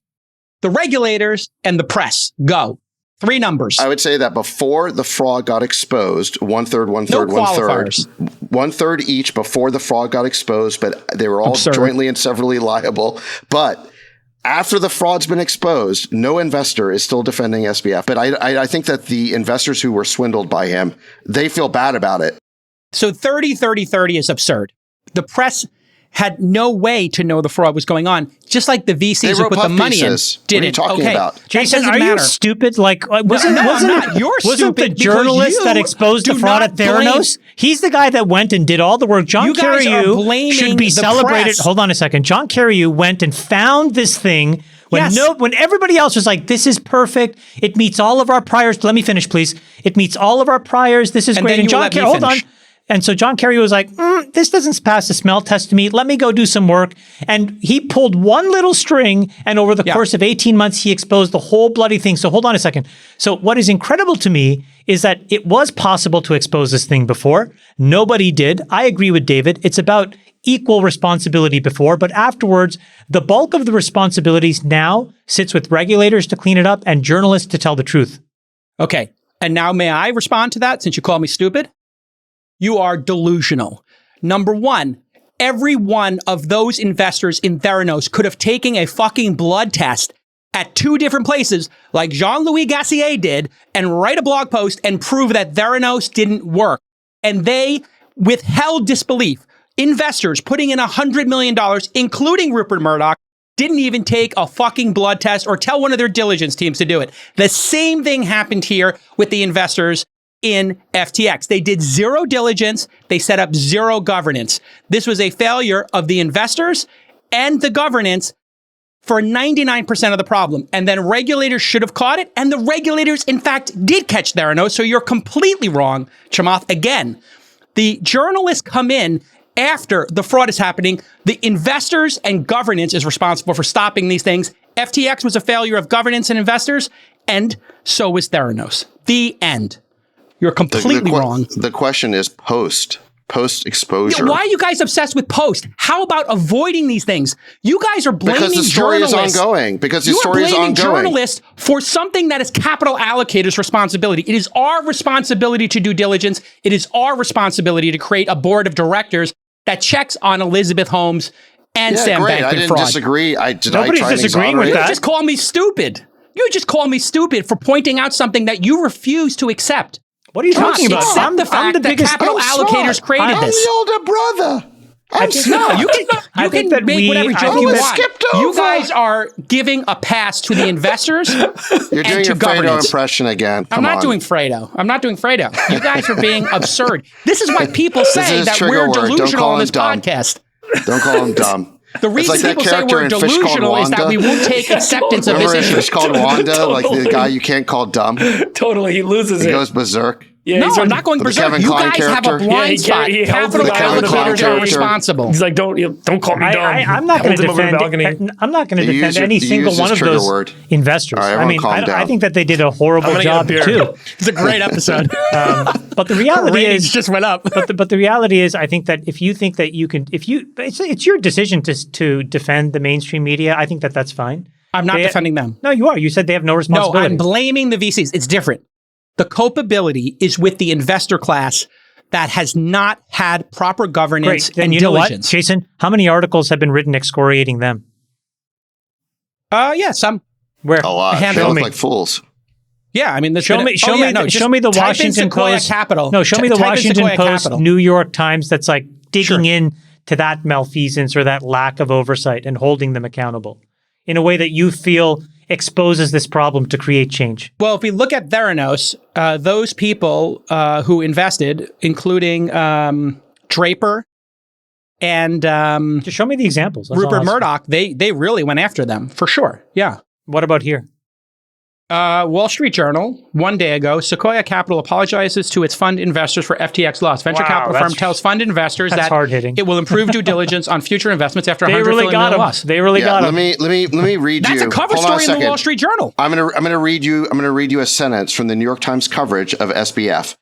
the regulators, and the press? Go. 3 numbers. I would say that before the fraud got exposed, one third, No qualifiers. 1/3 each before the fraud got exposed, but they were all Absurd. jointly and severally liable. But after the fraud's been exposed, no investor is still defending SBF. But I think that the investors who were swindled by him, they feel bad about it. So 30 is absurd. The press had no way to know the fraud was going on, just like the VCs who put the money in pieces. didn't. What are you talking about? Jason, doesn't are you matter. stupid? Like, wasn't You're wasn't stupid the because journalist you that exposed the do fraud not at Theranos? He's the guy that went and did all the work. John You guys are Carreyrou blaming should be the celebrated. press. Hold on a second. John Carreyrou went and found this thing when Yes. when everybody else was like, "This is perfect. It meets all of our priors." Let me finish, please. It meets all of our priors. This is And great. then And you will John let me Carreyrou, hold on. finish. And so John Carreyrou was like, this doesn't pass the smell test to me. Let me go do some work. And he pulled one little string, and over the course of 18 months, he exposed the whole bloody thing. So hold on a second. So what is incredible to me is that it was possible to expose this thing before. Nobody did. I agree with David. It's about equal responsibility before, but afterwards, the bulk of the responsibilities now sits with regulators to clean it up and journalists to tell the truth. Okay. And now may I respond to that since you call me stupid? You are delusional. Number one, every one of those investors in Theranos could have taken a fucking blood test at 2 different places, like Jean-Louis Gassier did, and write a blog post and prove that Theranos didn't work. And they withheld disbelief. Investors putting in $100 million, including Rupert Murdoch, didn't even take a fucking blood test or tell one of their diligence teams to do it. The same thing happened here with the investors in FTX. They did 0 diligence. They set up 0 governance. This was a failure of the investors and the governance for 99% of the problem. And then regulators should have caught it. And the regulators, in fact, did catch Theranos. So you're completely wrong, Chamath. Again, the journalists come in after the fraud is happening. The investors and governance is responsible for stopping these things. FTX was a failure of governance and investors, and so was Theranos. The end. You're completely wrong. The question is post exposure. Yeah, why are you guys obsessed with post? How about avoiding these things? You guys are blaming because the story journalists. is ongoing. Because the You story are is blaming ongoing. journalists for something that is capital allocators' responsibility. It is our responsibility to do diligence. It is our responsibility to create a board of directors that checks on Elizabeth Holmes and Sam great. I Bankman didn't fraud. disagree. Nobody's try and disagreeing with exonerate? You that. just call me stupid. You just call me stupid for pointing out something that you refuse to accept. What are you talking about? Accept the fact that capital allocators created I'm this. the older brother. I'm No, you I think can that make whatever joke you was want. skipped You over. guys are giving a pass to the investors You're and doing to your Fredo governance. impression again. I'm Come not on. doing Fredo. I'm not doing Fredo. You guys are being absurd. This is why people say is that trigger we're word. Don't delusional call on him this dumb. podcast. Don't call him dumb. The It's reason like that people say character we're in Fish Called delusional is that Wanda. we won't take acceptance of this Remember in issue. Fish Called Wanda, like the guy you can't call dumb? He Totally, he loses it. goes berserk. Yeah, No, he's I'm not going the berserk. Kevin You Kline guys have a character. blind Yeah, spot. he holds Capital the Kevin Kline allocators are character. responsible. He's like, don't call me dumb. I'm not going Holds to him over the balcony. defend. I'm not going to You defend use your- any you single use one this of trigger those word. investors. All right, I everyone mean, calm I down. think that they did a horrible gonna get a job beer. too. It's a great episode. But the reality Ratings is, just went up. but the reality is, I think that if you think that you can, it's your decision to defend the mainstream media. I think that that's fine. I'm not defending them. No, you are. You said they have no No, responsibility. I'm blaming the VCs. It's different. The culpability is with the investor class that has not had proper governance Great. Then and you know what, diligence. Jason? How many articles have been written excoriating them? Yeah, some. Where? A lot. They handle look me. like fools. Yeah, I mean, Show me the type in Washington Sequoia Post. Capital. No, show me the Type in Washington Sequoia Post, Capital. New York Times that's like digging Sure. in to that malfeasance or that lack of oversight and holding them accountable in a way that you feel exposes this problem to create change. Well, if we look at Theranos, those people who invested, including Draper and Just show me the examples. That's all Rupert I'm asking. Murdoch, they really went after them for sure. Yeah. What about here? Wall Street Journal, 1 day ago, Sequoia Capital apologizes to its fund investors for FTX loss. Venture Wow, capital firm that's- tells fund investors that's that hard-hitting. it will improve due diligence on future investments after They 100 really million got him. loss. They really got Let him. me read That's you. a cover Hold on story in the second. Wall Street Journal. I'm gonna read you a sentence from the New York Times coverage of SBF.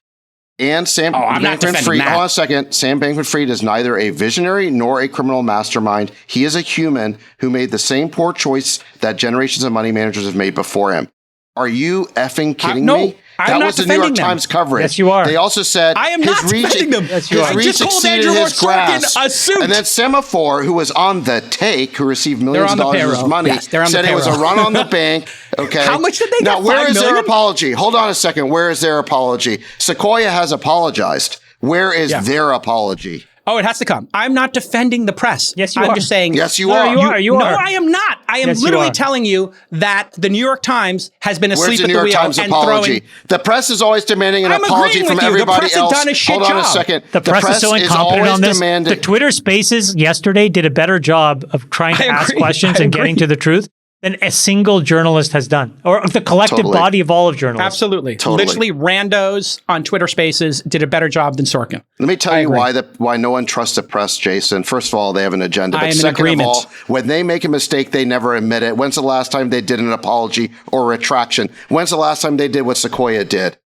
And Sam I'm not defending Bankman-Fried, that. hold on a second. Sam Bankman-Fried is neither a visionary nor a criminal mastermind. He is a human who made the same poor choice that generations of money managers have made before him. Are you effing kidding no, me? I'm That not was the New York defending them. Times coverage. Yes, you are. They also said I am not defending them. Yes, you his are. I reach just called exceeded Andrew his Sorkin grasp. a suit. And then Semaphore, who was on the take, who received millions of on the dollars of his payroll. money, Yes, they're on the said it was a payroll. run on the bank. Okay. How much did they now, get? where $5 is their million? apology? Hold on a second. Where is their apology? Sequoia has apologized. Where is their apology? Oh, it has to come. I'm not defending the press. Yes, you I'm are. just saying. Yes, you No, are. you are. No, I am not. I am Yes, you literally are. telling you that the New York Times has been Where's asleep the at New the York wheel Times and apology? throwing. The press is always demanding an I'm apology agreeing from with you. The everybody press has else. done a shit Hold on a job. second. The press is so is incompetent always on this. demanding- The Twitter Spaces yesterday did a better job of trying to I ask agree. questions I and getting agree. to the truth than a single journalist has done, or the collective Totally. body of all of journalists. Absolutely. Totally. Literally, randos on Twitter Spaces did a better job than Sorkin. Let me tell you agree. why no one trusts the press, Jason. First of all, they have an agenda. I But am in second of agreement. all, when they make a mistake, they never admit it. When's the last time they did an apology or retraction? When's the last time they did what Sequoia did?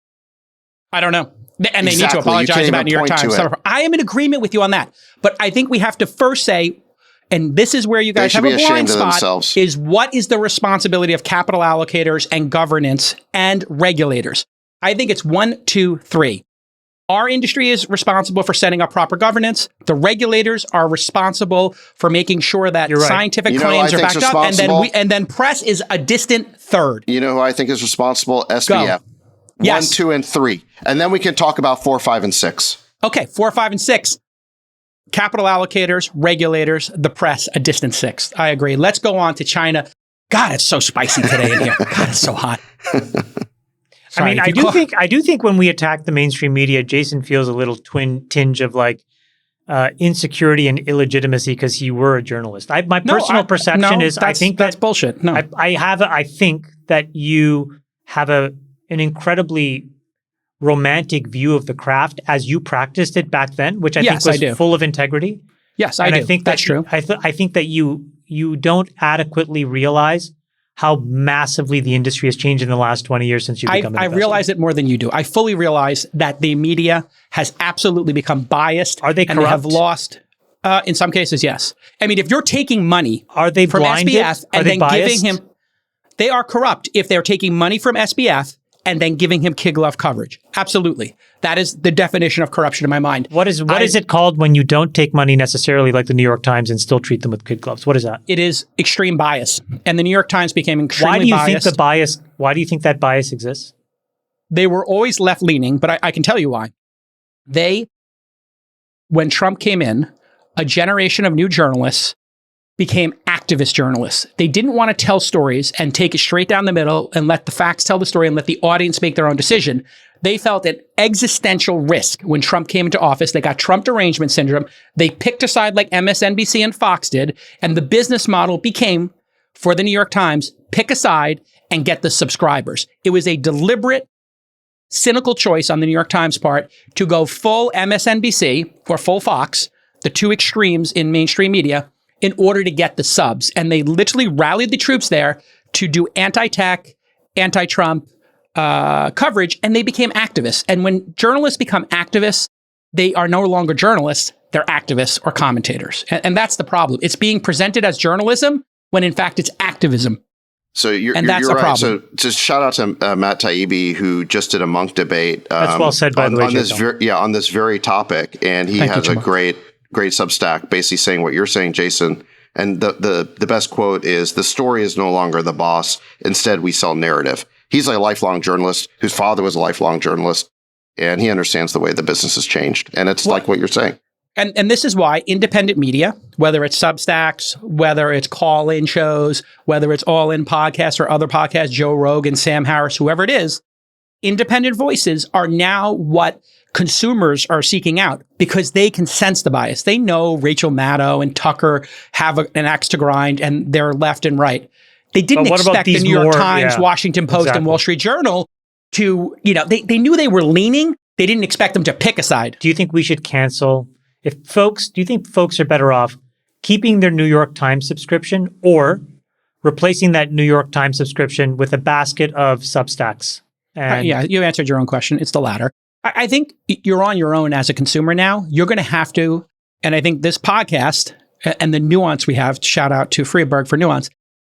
I don't know. And they Exactly. need to You apologize can't about even New York point to Times. it. I am in agreement with you on that. But I think we have to first say, and this is where you guys should have a be blind ashamed of spot, themselves. is what is the responsibility of capital allocators and governance and regulators? I think it's 1, 2, 3. Our industry is responsible for setting up proper governance. The regulators are responsible for making sure that You're right. scientific You know who claims I are think's backed up. responsible? And then press is a distant third. You know who I think is responsible? SBF. Yes. 1, 2, and 3. And then we can talk about 4, 5, and 6. Okay, 4, 5, and 6. Capital allocators, regulators, the press, a distant sixth. I agree. Let's go on to China. God, it's so spicy today in here. God, it's so hot. Sorry, if I do think when we attack the mainstream media, Jason feels a little tinge of like insecurity and illegitimacy because you were a journalist. My personal perception is I think that's bullshit. No, I think that you have an incredibly romantic view of the craft as you practiced it back then, which I Yes, think I do. was full of integrity. yes, I And do. I think that's true. I think that you don't adequately realize how massively the industry has changed in the last 20 years since you've become an I investor. realize it more than you do. I fully realize that the media has absolutely become biased. Are they and they have corrupt? lost. In some cases, yes. I mean, if you're taking money Are they from blinded? SBF Are and they then biased? giving him, they are corrupt if they're taking money from SBF and then giving him kid glove coverage. Absolutely. That is the definition of corruption in my mind. What is it called when you don't take money necessarily like the New York Times and still treat them with kid gloves? What is that? It is extreme bias. And the New York Times became extremely Why do you biased. think why do you think that bias exists? They were always left leaning, but I can tell you why. When Trump came in, a generation of new journalists became activist journalists. They didn't want to tell stories and take it straight down the middle and let the facts tell the story and let the audience make their own decision. They felt an existential risk when Trump came into office. They got Trump derangement syndrome. They picked a side like MSNBC and Fox did, and the business model became, for the New York Times, pick a side and get the subscribers. It was a deliberate, cynical choice on the New York Times part to go full MSNBC or full Fox, the two extremes in mainstream media, in order to get the subs. And they literally rallied the troops there to do anti-tech, anti-Trump coverage, and they became activists. And when journalists become activists, they are no longer journalists, they're activists or commentators. And that's the problem. It's being presented as journalism when in fact it's activism. So you're that's a right. problem. So just shout out to Matt Taibbi, who just did a Monk debate. That's well said, by the way, on this Jason. on this very topic, and he Thank you, has a Jamal. great Substack, basically saying what you're saying, Jason. And the best quote is, "The story is no longer the boss. Instead, we sell narrative." He's a lifelong journalist whose father was a lifelong journalist, and he understands the way the business has changed. And it's like what you're saying. And this is why independent media, whether it's Substacks, whether it's call-in shows, whether it's all-in podcasts or other podcasts, Joe Rogan, Sam Harris, whoever it is, independent voices are now what consumers are seeking out because they can sense the bias. They know Rachel Maddow and Tucker have an axe to grind and they're left and right. They didn't But what about expect the these New York more- Times, yeah, Washington Post, exactly. and Wall Street Journal to, they knew they were leaning. They didn't expect them to pick a side. Do you think we should cancel do you think folks are better off keeping their New York Times subscription or replacing that New York Times subscription with a basket of Substacks? And Yeah, you answered your own question. It's the latter. I think you're on your own as a consumer now. You're going to have to, and I think this podcast and the nuance we have, shout out to Freeberg for nuance.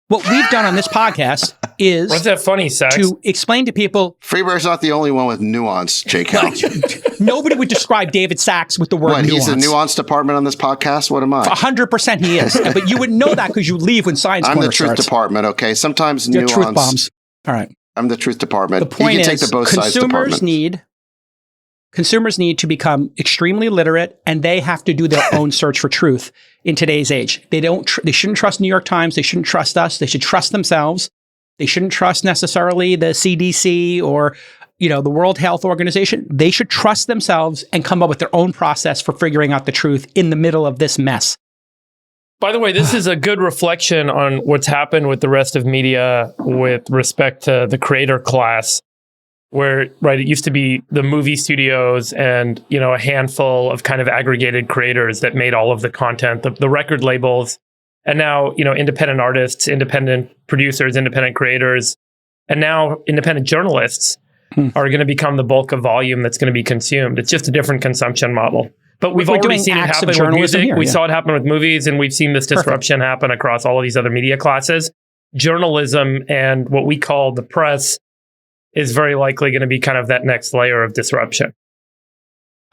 What we've done on this Podcast is What's that funny, Sax? to explain to people. Freeberg's not the only one with nuance, JK. Nobody would describe David Sachs with the word What, nuance. he's the nuance department on this podcast? What am I? 100% he is. But you would know that because you leave when Science I'm Corner the truth starts. department, okay? Sometimes You're nuance. truth bombs. All right. I'm the truth department. The point you can is, take the both sides department. consumers need to become extremely literate, and they have to do their own search for truth in today's age. They shouldn't trust New York Times. They shouldn't trust us. They should trust themselves. They shouldn't trust necessarily the CDC or, the World Health Organization. They should trust themselves and come up with their own process for figuring out the truth in the middle of this mess. By the way, this is a good reflection on what's happened with the rest of media with respect to the creator class, where, right, it used to be the movie studios and, a handful of kind of aggregated creators that made all of the content, the record labels, and now, independent artists, independent producers, independent creators, and now independent journalists are going to become the bulk of volume that's going to be consumed. It's just a different consumption model. But we've already seen it happen with music. We saw it happen with movies, and we've seen this disruption happen across all of these other media classes. Journalism and what we call the press is very likely going to be kind of that next layer of disruption.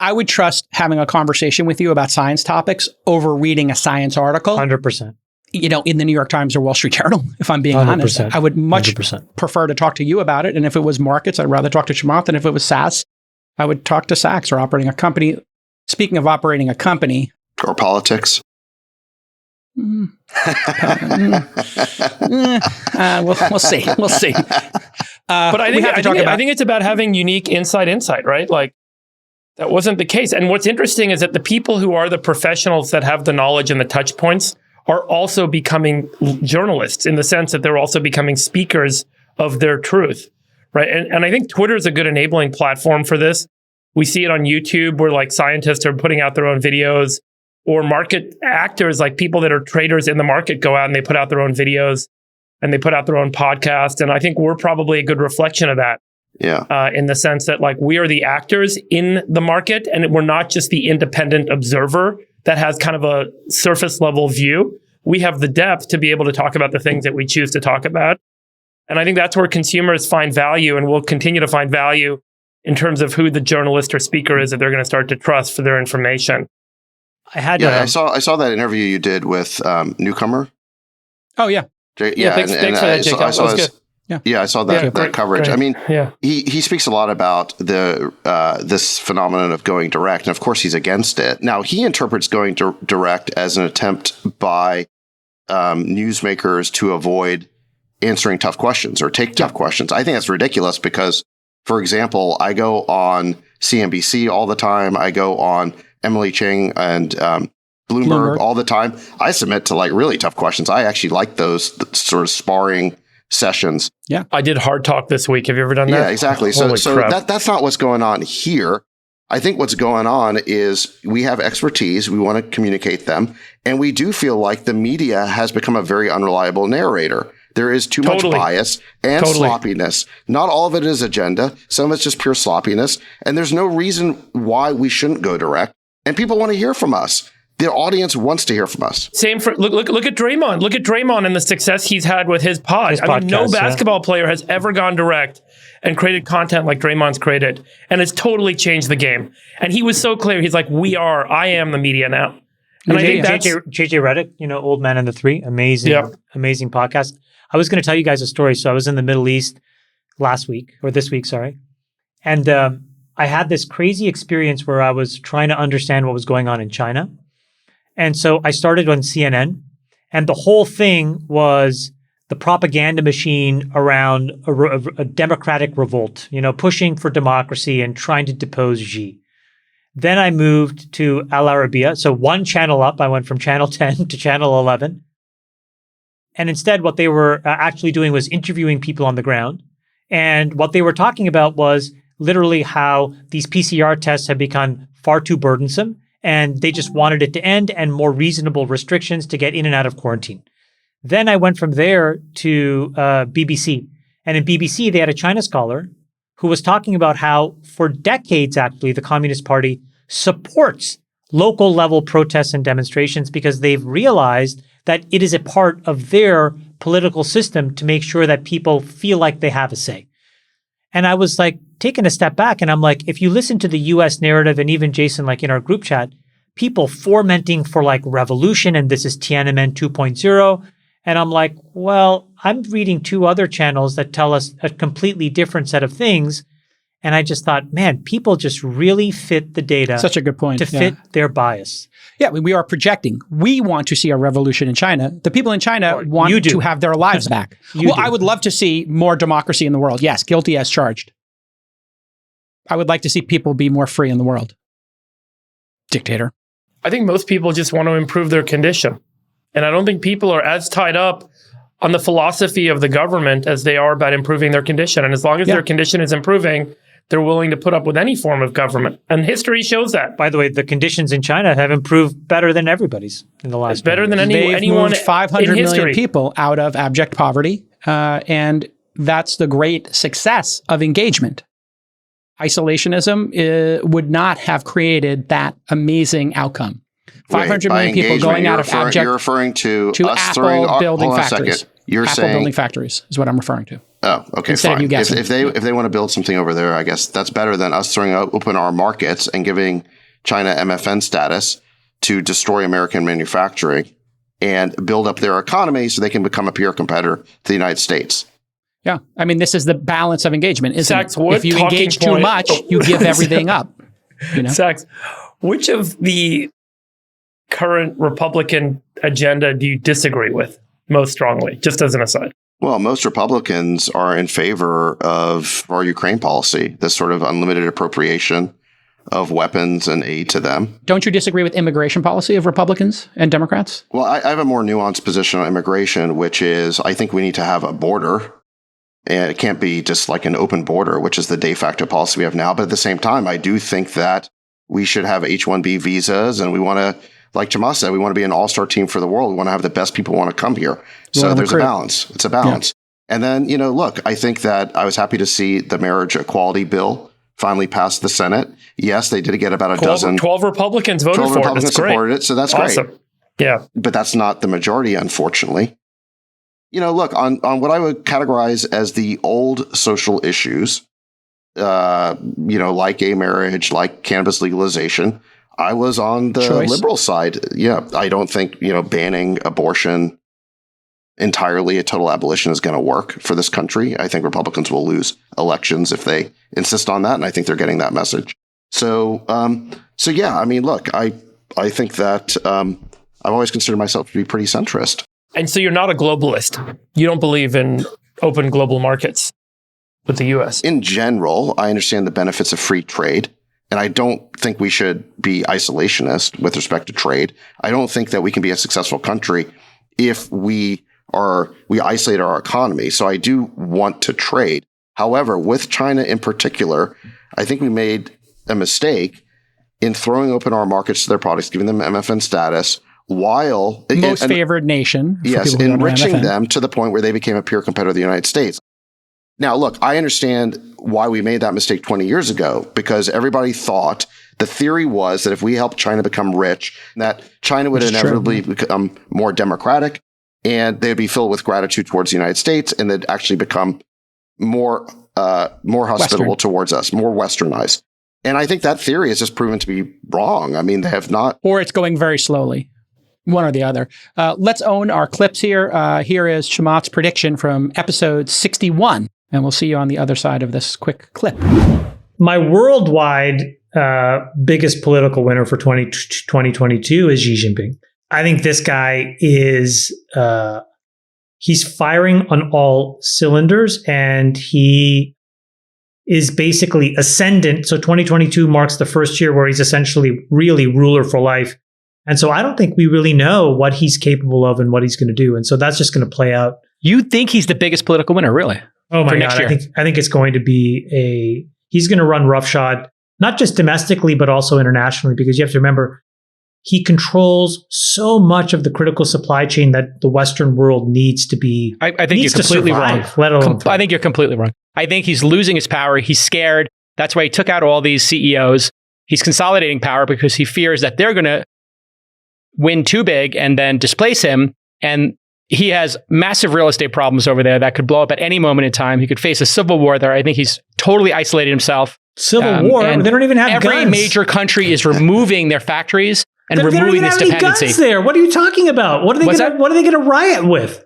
I would trust having a conversation with you about science topics over reading a science article. 100%. In the New York Times or Wall Street Journal, if I'm being 100%. honest. I would much 100%. prefer to talk to you about it. And if it was markets, I'd rather talk to Chamath. And if it was SaaS, I would talk to Sachs or operating a company. Speaking of operating a company. Or politics. We'll see. We'll see. But I think it's about having unique inside insight, right? Like, that wasn't the case. And what's interesting is that the people who are the professionals that have the knowledge and the touch points are also becoming journalists, in the sense that they're also becoming speakers of their truth, right? And I think Twitter is a good enabling platform for this. We see it on YouTube where like scientists are putting out their own videos, or market actors, like people that are traders in the market, go out and they put out their own videos and they put out their own podcast. And I think we're probably a good reflection of that. Yeah. In the sense that like we are the actors in the market, and we're not just the independent observer that has kind of a surface level view. We have the depth to be able to talk about the things that we choose to talk about. And I think that's where consumers find value, and will continue to find value in terms of who the journalist or speaker is that they're going to start to trust for their information. I saw that interview you did with Newcomer. Oh, yeah. Thanks for that, Jake. That was good. I saw that coverage. Great. I mean, he speaks a lot about this phenomenon of going direct, and of course he's against it. Now, he interprets going direct as an attempt by newsmakers to avoid answering tough questions or take tough questions. I think that's ridiculous because, for example, I go on CNBC all the time. I go on Emily Ching and Bloomberg all the time. I submit to like really tough questions. I actually like those sort of sparring sessions. Yeah. I did Hard Talk this week. Have you ever done that? Yeah, exactly. So crap. that's not what's going on here. I think what's going on is we have expertise. We want to communicate them. And we do feel like the media has become a very unreliable narrator. There is too much bias and sloppiness. Not all of it is agenda. Some of it's just pure sloppiness. And there's no reason why we shouldn't go direct. And people want to hear from us. The audience wants to hear from us. Same for look at Draymond. Look at Draymond and the success he's had with his pod. No basketball player has ever gone direct and created content like Draymond's created, and it's totally changed the game. And he was so clear. He's like, I am the media now. And I think that's JJ Redick, Old Man and the Three, amazing podcast. I was going to tell you guys a story. So I was in the Middle East this week, and I had this crazy experience where I was trying to understand what was going on in China. And so I started on CNN, and the whole thing was the propaganda machine around a democratic revolt, pushing for democracy and trying to depose Xi. Then I moved to Al Arabiya. So one channel up, I went from channel 10 to channel 11. And instead, what they were actually doing was interviewing people on the ground. And what they were talking about was literally how these PCR tests have become far too burdensome, and they just wanted it to end and more reasonable restrictions to get in and out of quarantine. Then I went from there to BBC. And in BBC, they had a China scholar who was talking about how for decades, actually, the Communist Party supports local level protests and demonstrations because they've realized that it is a part of their political system to make sure that people feel like they have a say. And I was like taking a step back and I'm like, if you listen to the US narrative and even Jason, like in our group chat, people fomenting for like revolution and this is Tiananmen 2.0. And I'm like, well, I'm reading 2 other channels that tell us a completely different set of things. And I just thought, man, people just really fit the data. Such a good point. To fit their bias. Yeah, we are projecting. We want to see a revolution in China. The people in China want to have their lives back. I would love to see more democracy in the world. Yes, guilty as charged. I would like to see people be more free in the world. Dictator. I think most people just want to improve their condition. And I don't think people are as tied up on the philosophy of the government as they are about improving their condition. And as long as their condition is improving, they're willing to put up with any form of government. And history shows that. By the way, the conditions in China have improved better than everybody's in the last It's better than They've anyone moved 500 in million history. people out of abject poverty. And that's the great success of engagement. Isolationism would not have created that amazing outcome. 500 million people going out of abject. You're referring to us Apple building factories. You're Apple saying building factories is what I'm referring to. Oh, okay, Instead of fine. you guessing. If they want to build something over there, I guess that's better than us throwing open our markets and giving China MFN status to destroy American manufacturing and build up their economy so they can become a peer competitor to the United States. Yeah. I mean, this is the balance of engagement, isn't Sachs, it? what If you talking engage too point- much, you give everything up. You know? Sachs, which of the current Republican agenda do you disagree with most strongly, just as an aside? Well, most Republicans are in favor of our Ukraine policy, this sort of unlimited appropriation of weapons and aid to them. Don't you disagree with immigration policy of Republicans and Democrats? Well, I have a more nuanced position on immigration, which is I think we need to have a border. And it can't be just like an open border, which is the de facto policy we have now. But at the same time, I do think that we should have H-1B visas. And we want to, like Tomas said, we want to be an all-star team for the world. We want to have the best people who want to come here. So there's a balance. It's a balance. Yeah. And then, look, I think that I was happy to see the marriage equality bill finally passed the Senate. Yes, they did get about 12 Republicans voted 12 for Republicans it. That's great. supported it. So that's awesome. great. Yeah. But that's not the majority, unfortunately. Look, on what I would categorize as the old social issues, like gay marriage, like cannabis legalization, I was on the liberal side. Yeah, I don't think, banning abortion entirely, a total abolition is going to work for this country. I think Republicans will lose elections if they insist on that. And I think they're getting that message. So yeah, I mean, look, I think that I've always considered myself to be pretty centrist. And so you're not a globalist. You don't believe in open global markets with the U.S. In general, I understand the benefits of free trade. And I don't think we should be isolationist with respect to trade. I don't think that we can be a successful country if we isolate our economy. So I do want to trade. However, with China in particular, I think we made a mistake in throwing open our markets to their products, giving them MFN status, while most favored nation. Yes, enriching them to the point where they became a peer competitor of the United States. Now, look, I understand why we made that mistake 20 years ago, because everybody thought the theory was that if we helped China become rich, that China would inevitably become more democratic and they'd be filled with gratitude towards the United States and they'd actually become more hospitable towards us, more westernized. And I think that theory has just proven to be wrong. I mean, they have not. Or it's going very slowly. One or the other. Let's own our clips here. Here is Chamath's prediction from episode 61. And we'll see you on the other side of this quick clip. My worldwide biggest political winner for 2022 is Xi Jinping. I think this guy is, he's firing on all cylinders and he is basically ascendant. So 2022 marks the first year where he's essentially really ruler for life. And so I don't think we really know what he's capable of and what he's going to do. And so that's just going to play out. You think he's the biggest political winner, really? Oh my God. I think it's going to be he's going to run roughshod, not just domestically, but also internationally, because you have to remember, he controls so much of the critical supply chain that the Western world needs to be. I think you're completely wrong. Let alone I think you're completely wrong. I think he's losing his power. He's scared. That's why he took out all these CEOs. He's consolidating power because he fears that they're going to win too big and then displace him. And he has massive real estate problems over there that could blow up at any moment in time. He could face a civil war there. I think he's totally isolated himself. Civil war? They don't even have every guns. major country is removing their factories and They don't removing even this have any dependency. guns there. What are you talking about? What are they going to riot with?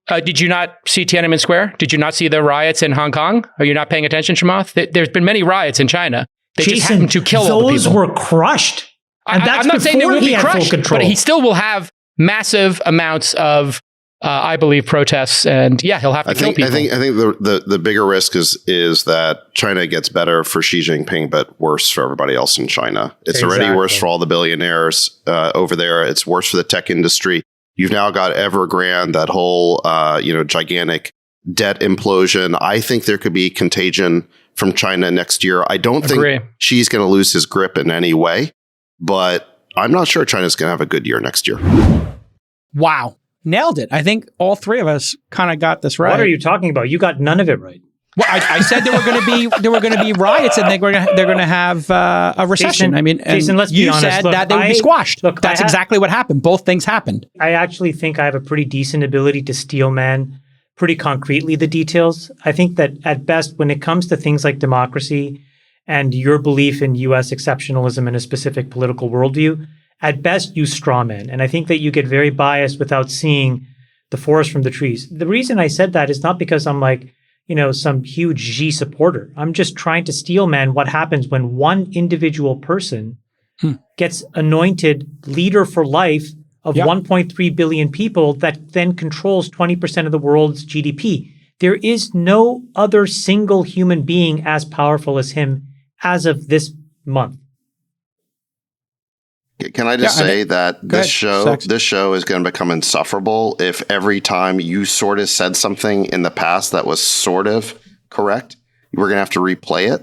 Did you not see Tiananmen Square? Did you not see the riots in Hong Kong? Are you not paying attention, Shamath? There's been many riots in China. They just happened to kill all the people. Those were crushed. And that's I'm not saying they before won't he be had full crushed, control. but he still will have massive amounts of, I believe, protests. And yeah, he'll have to kill people. I think the bigger risk is that China gets better for Xi Jinping, but worse for everybody else in China. It's already worse for all the billionaires over there. It's worse for the tech industry. You've now got Evergrande, that whole gigantic debt implosion. I think there could be contagion from China next year. I don't think Xi's going to lose his grip in any way, but I'm not sure China's going to have a good year next year. Wow. Nailed it. I think all three of us kind of got this right. What are you talking about? You got none of it right. Well, I said there were going to be riots and they're going to have a recession. Jason, let's be honest. Said that they would be squashed. That's exactly what happened. Both things happened. I actually think I have a pretty decent ability to steel man pretty concretely the details. I think that at best, when it comes to things like democracy and your belief in U.S. exceptionalism in a specific political worldview, at best you straw man. And I think that you get very biased without seeing the forest from the trees. The reason I said that is not because I'm like, some huge Xi supporter. I'm just trying to steel man what happens when one individual person gets anointed leader for life of 1.3 billion people that then controls 20% of the world's GDP. There is no other single human being as powerful as him as of this month. Can I just say that this show is going to become insufferable if every time you sort of said something in the past that was sort of correct, we're going to have to replay it?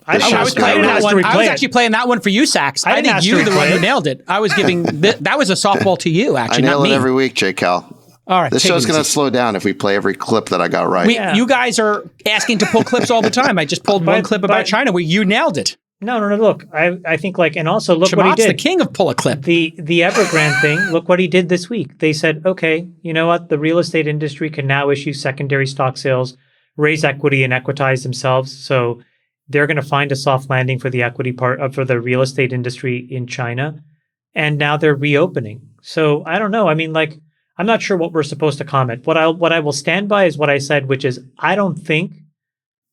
I was actually playing that one for you, Sax. I think you're the one who nailed it. I was giving that was a softball to you, actually. I nail not it me. every week, J. Cal. All right, this show's going to slow down if we play every clip that I got right. You guys are asking to pull clips all the time. I just pulled one clip about China where you nailed it. No. Look, I think and also look what he did. the king of pull a clip. The Evergrande thing, look what he did this week. They said, okay, you know what? The real estate industry can now issue secondary stock sales, raise equity and equitize themselves. So they're going to find a soft landing for the equity part for the real estate industry in China. And now they're reopening. So I don't know. I'm not sure what we're supposed to comment. What I will stand by is what I said, which is I don't think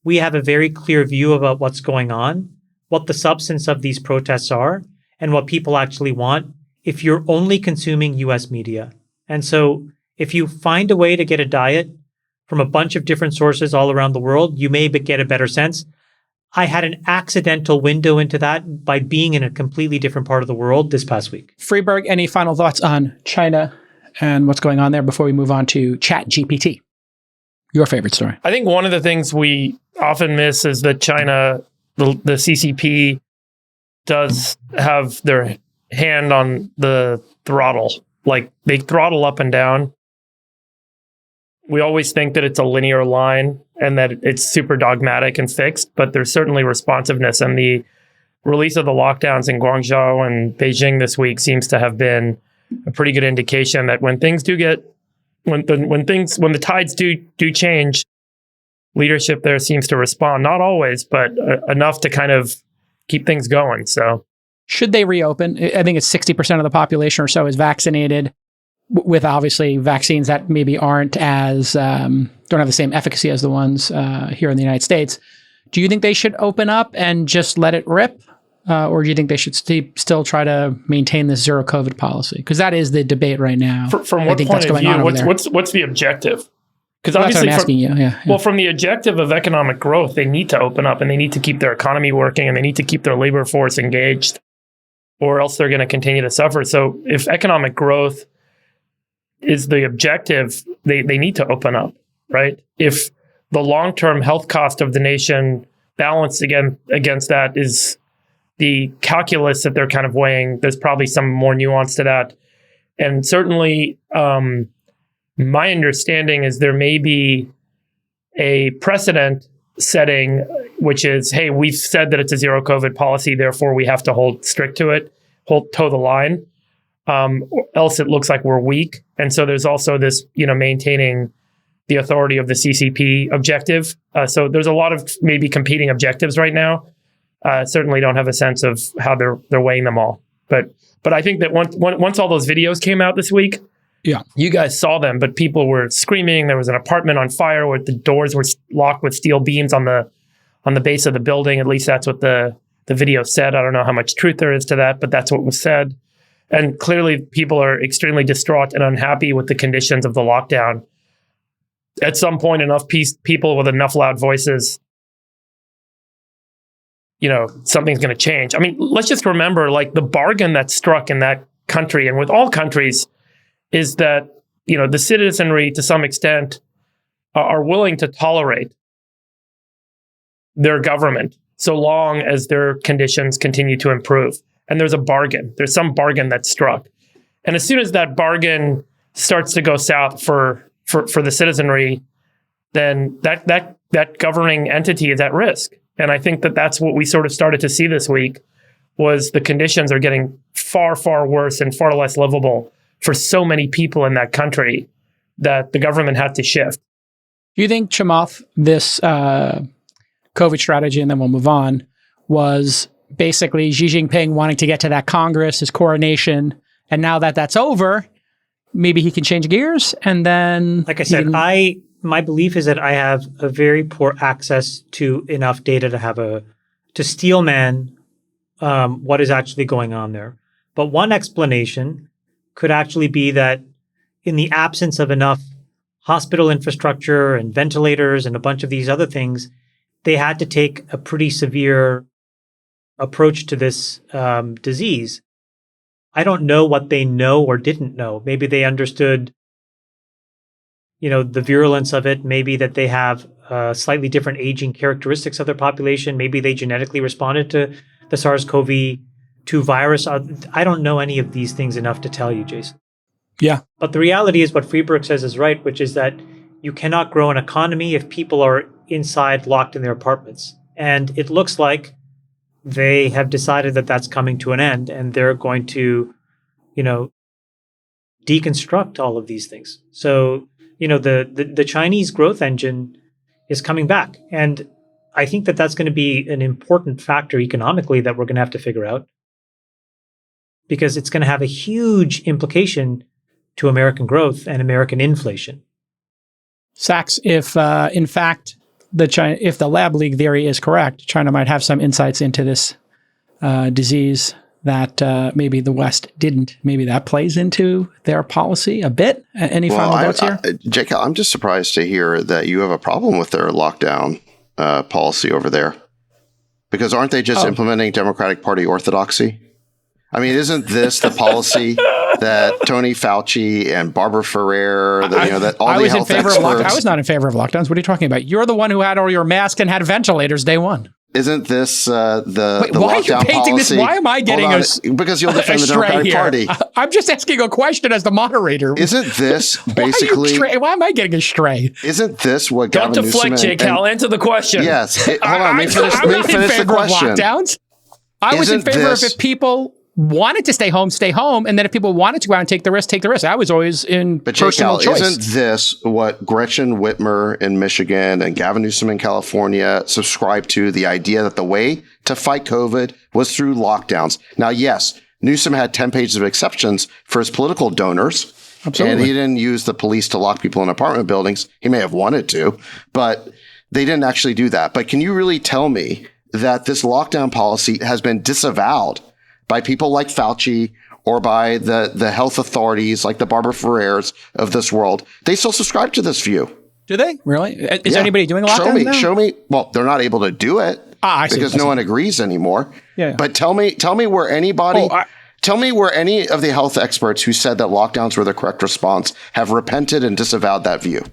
we have a very clear view about what's going on, what the substance of these protests are, and what people actually want if you're only consuming US media. And so if you find a way to get a diet from a bunch of different sources all around the world, you may get a better sense. I had an accidental window into that by being in a completely different part of the world this past week. Freeberg, any final thoughts on China and what's going on there before we move on to ChatGPT? Your favorite story. I think one of the things we often miss is that China, the CCP, does have their hand on the throttle. Like, they throttle up and down. We always think that it's a linear line and that it's super dogmatic and fixed, but there's certainly responsiveness. And the release of the lockdowns in Guangzhou and Beijing this week seems to have been a pretty good indication that when things do get, when the tides do change, leadership there seems to respond. Not always, but enough to kind of keep things going. So, should they reopen? I think it's 60% of the population or so is vaccinated, with obviously vaccines that maybe aren't as don't have the same efficacy as the ones here in the United States. Do you think they should open up and just let it rip? Or do you think they should still try to maintain this zero COVID policy? Because that is the debate right now. From what point of view, what's the objective? Because obviously, that's what I'm asking you. Yeah. Well, from the objective of economic growth, they need to open up and they need to keep their economy working and they need to keep their labor force engaged, or else they're going to continue to suffer. So if economic growth is the objective, they need to open up, right? If the long-term health cost of the nation balanced against that is the calculus that they're kind of weighing, there's probably some more nuance to that. And certainly, my understanding is there may be a precedent setting, which is, hey, we've said that it's a zero COVID policy, therefore we have to hold strict to it, toe the line. Else it looks like we're weak. And so there's also this, maintaining the authority of the CCP objective. So there's a lot of maybe competing objectives right now. Certainly don't have a sense of how they're weighing them all. But I think that once all those videos came out this week, yeah, you guys saw them, but people were screaming. There was an apartment on fire where the doors were locked with steel beams on the base of the building. At least that's what the video said. I don't know how much truth there is to that, but that's what was said. And clearly people are extremely distraught and unhappy with the conditions of the lockdown. At some point, enough people with enough loud voices, something's going to change. I mean, let's just remember, like, the bargain that's struck in that country and with all countries is that, the citizenry to some extent are willing to tolerate their government so long as their conditions continue to improve. And there's a bargain. There's some bargain that's struck. And as soon as that bargain starts to go south for the citizenry, then that governing entity is at risk. And I think that that's what we sort of started to see this week, was the conditions are getting far, far worse and far less livable for so many people in that country that the government had to shift. Do you think, Chamath, this COVID strategy, and then we'll move on, was basically Xi Jinping wanting to get to that Congress, his coronation, and now that that's over, maybe he can change gears, and then... Like I said, my belief is that I have a very poor access to enough data to steelman what is actually going on there. But one explanation could actually be that in the absence of enough hospital infrastructure and ventilators and a bunch of these other things, they had to take a pretty severe approach to this disease. I don't know what they know or didn't know. Maybe they understood, the virulence of it. Maybe that they have slightly different aging characteristics of their population. Maybe they genetically responded to the SARS-CoV-2 virus. I don't know any of these things enough to tell you, Jason. Yeah. But the reality is what Freeberg says is right, which is that you cannot grow an economy if people are inside locked in their apartments. And it looks like they have decided that that's coming to an end, and they're going to, deconstruct all of these things. So, the Chinese growth engine is coming back. And I think that that's going to be an important factor economically that we're going to have to figure out, because it's going to have a huge implication to American growth and American inflation. Sachs, if in fact if the lab leak theory is correct, China might have some insights into this disease that maybe the West didn't. Maybe that plays into their policy a bit. Any final thoughts here? Jake, I'm just surprised to hear that you have a problem with their lockdown policy over there. Because aren't they just implementing Democratic Party orthodoxy? I mean, isn't this the policy that Tony Fauci and Barbara Ferrer, that all the health experts... I was not in favor of lockdowns. What are you talking about? You're the one who had all your masks and had ventilators day one. Isn't this the why lockdown are you painting policy? This? Why am I getting because you'll defend the Democratic Party. I'm just asking a question as the moderator. Isn't this basically... Why am I getting a stray? Isn't this what Don't Gavin deflect, Newsom Jake. I'll answer the question. Yes. Hold on. Let me finish the question. Of lockdowns. I was in favor of if people wanted to stay home, and then if people wanted to go out and take the risk, take the risk. I was always in personal choice. Isn't this what Gretchen Whitmer in Michigan and Gavin Newsom in California subscribed to, the idea that the way to fight COVID was through lockdowns? Now, yes, Newsom had 10 pages of exceptions for his political donors. Absolutely. And he didn't use the police to lock people in apartment buildings. He may have wanted to, but they didn't actually do that. But can you really tell me that this lockdown policy has been disavowed by people like Fauci or by the health authorities like the Barbara Ferrers of this world? They still subscribe to this view. Do they? Really? Is anybody doing a lockdown now? Show me. Well, they're not able to do it because no one agrees anymore. Yeah. But tell me where anybody... Tell me where any of the health experts who said that lockdowns were the correct response have repented and disavowed that view.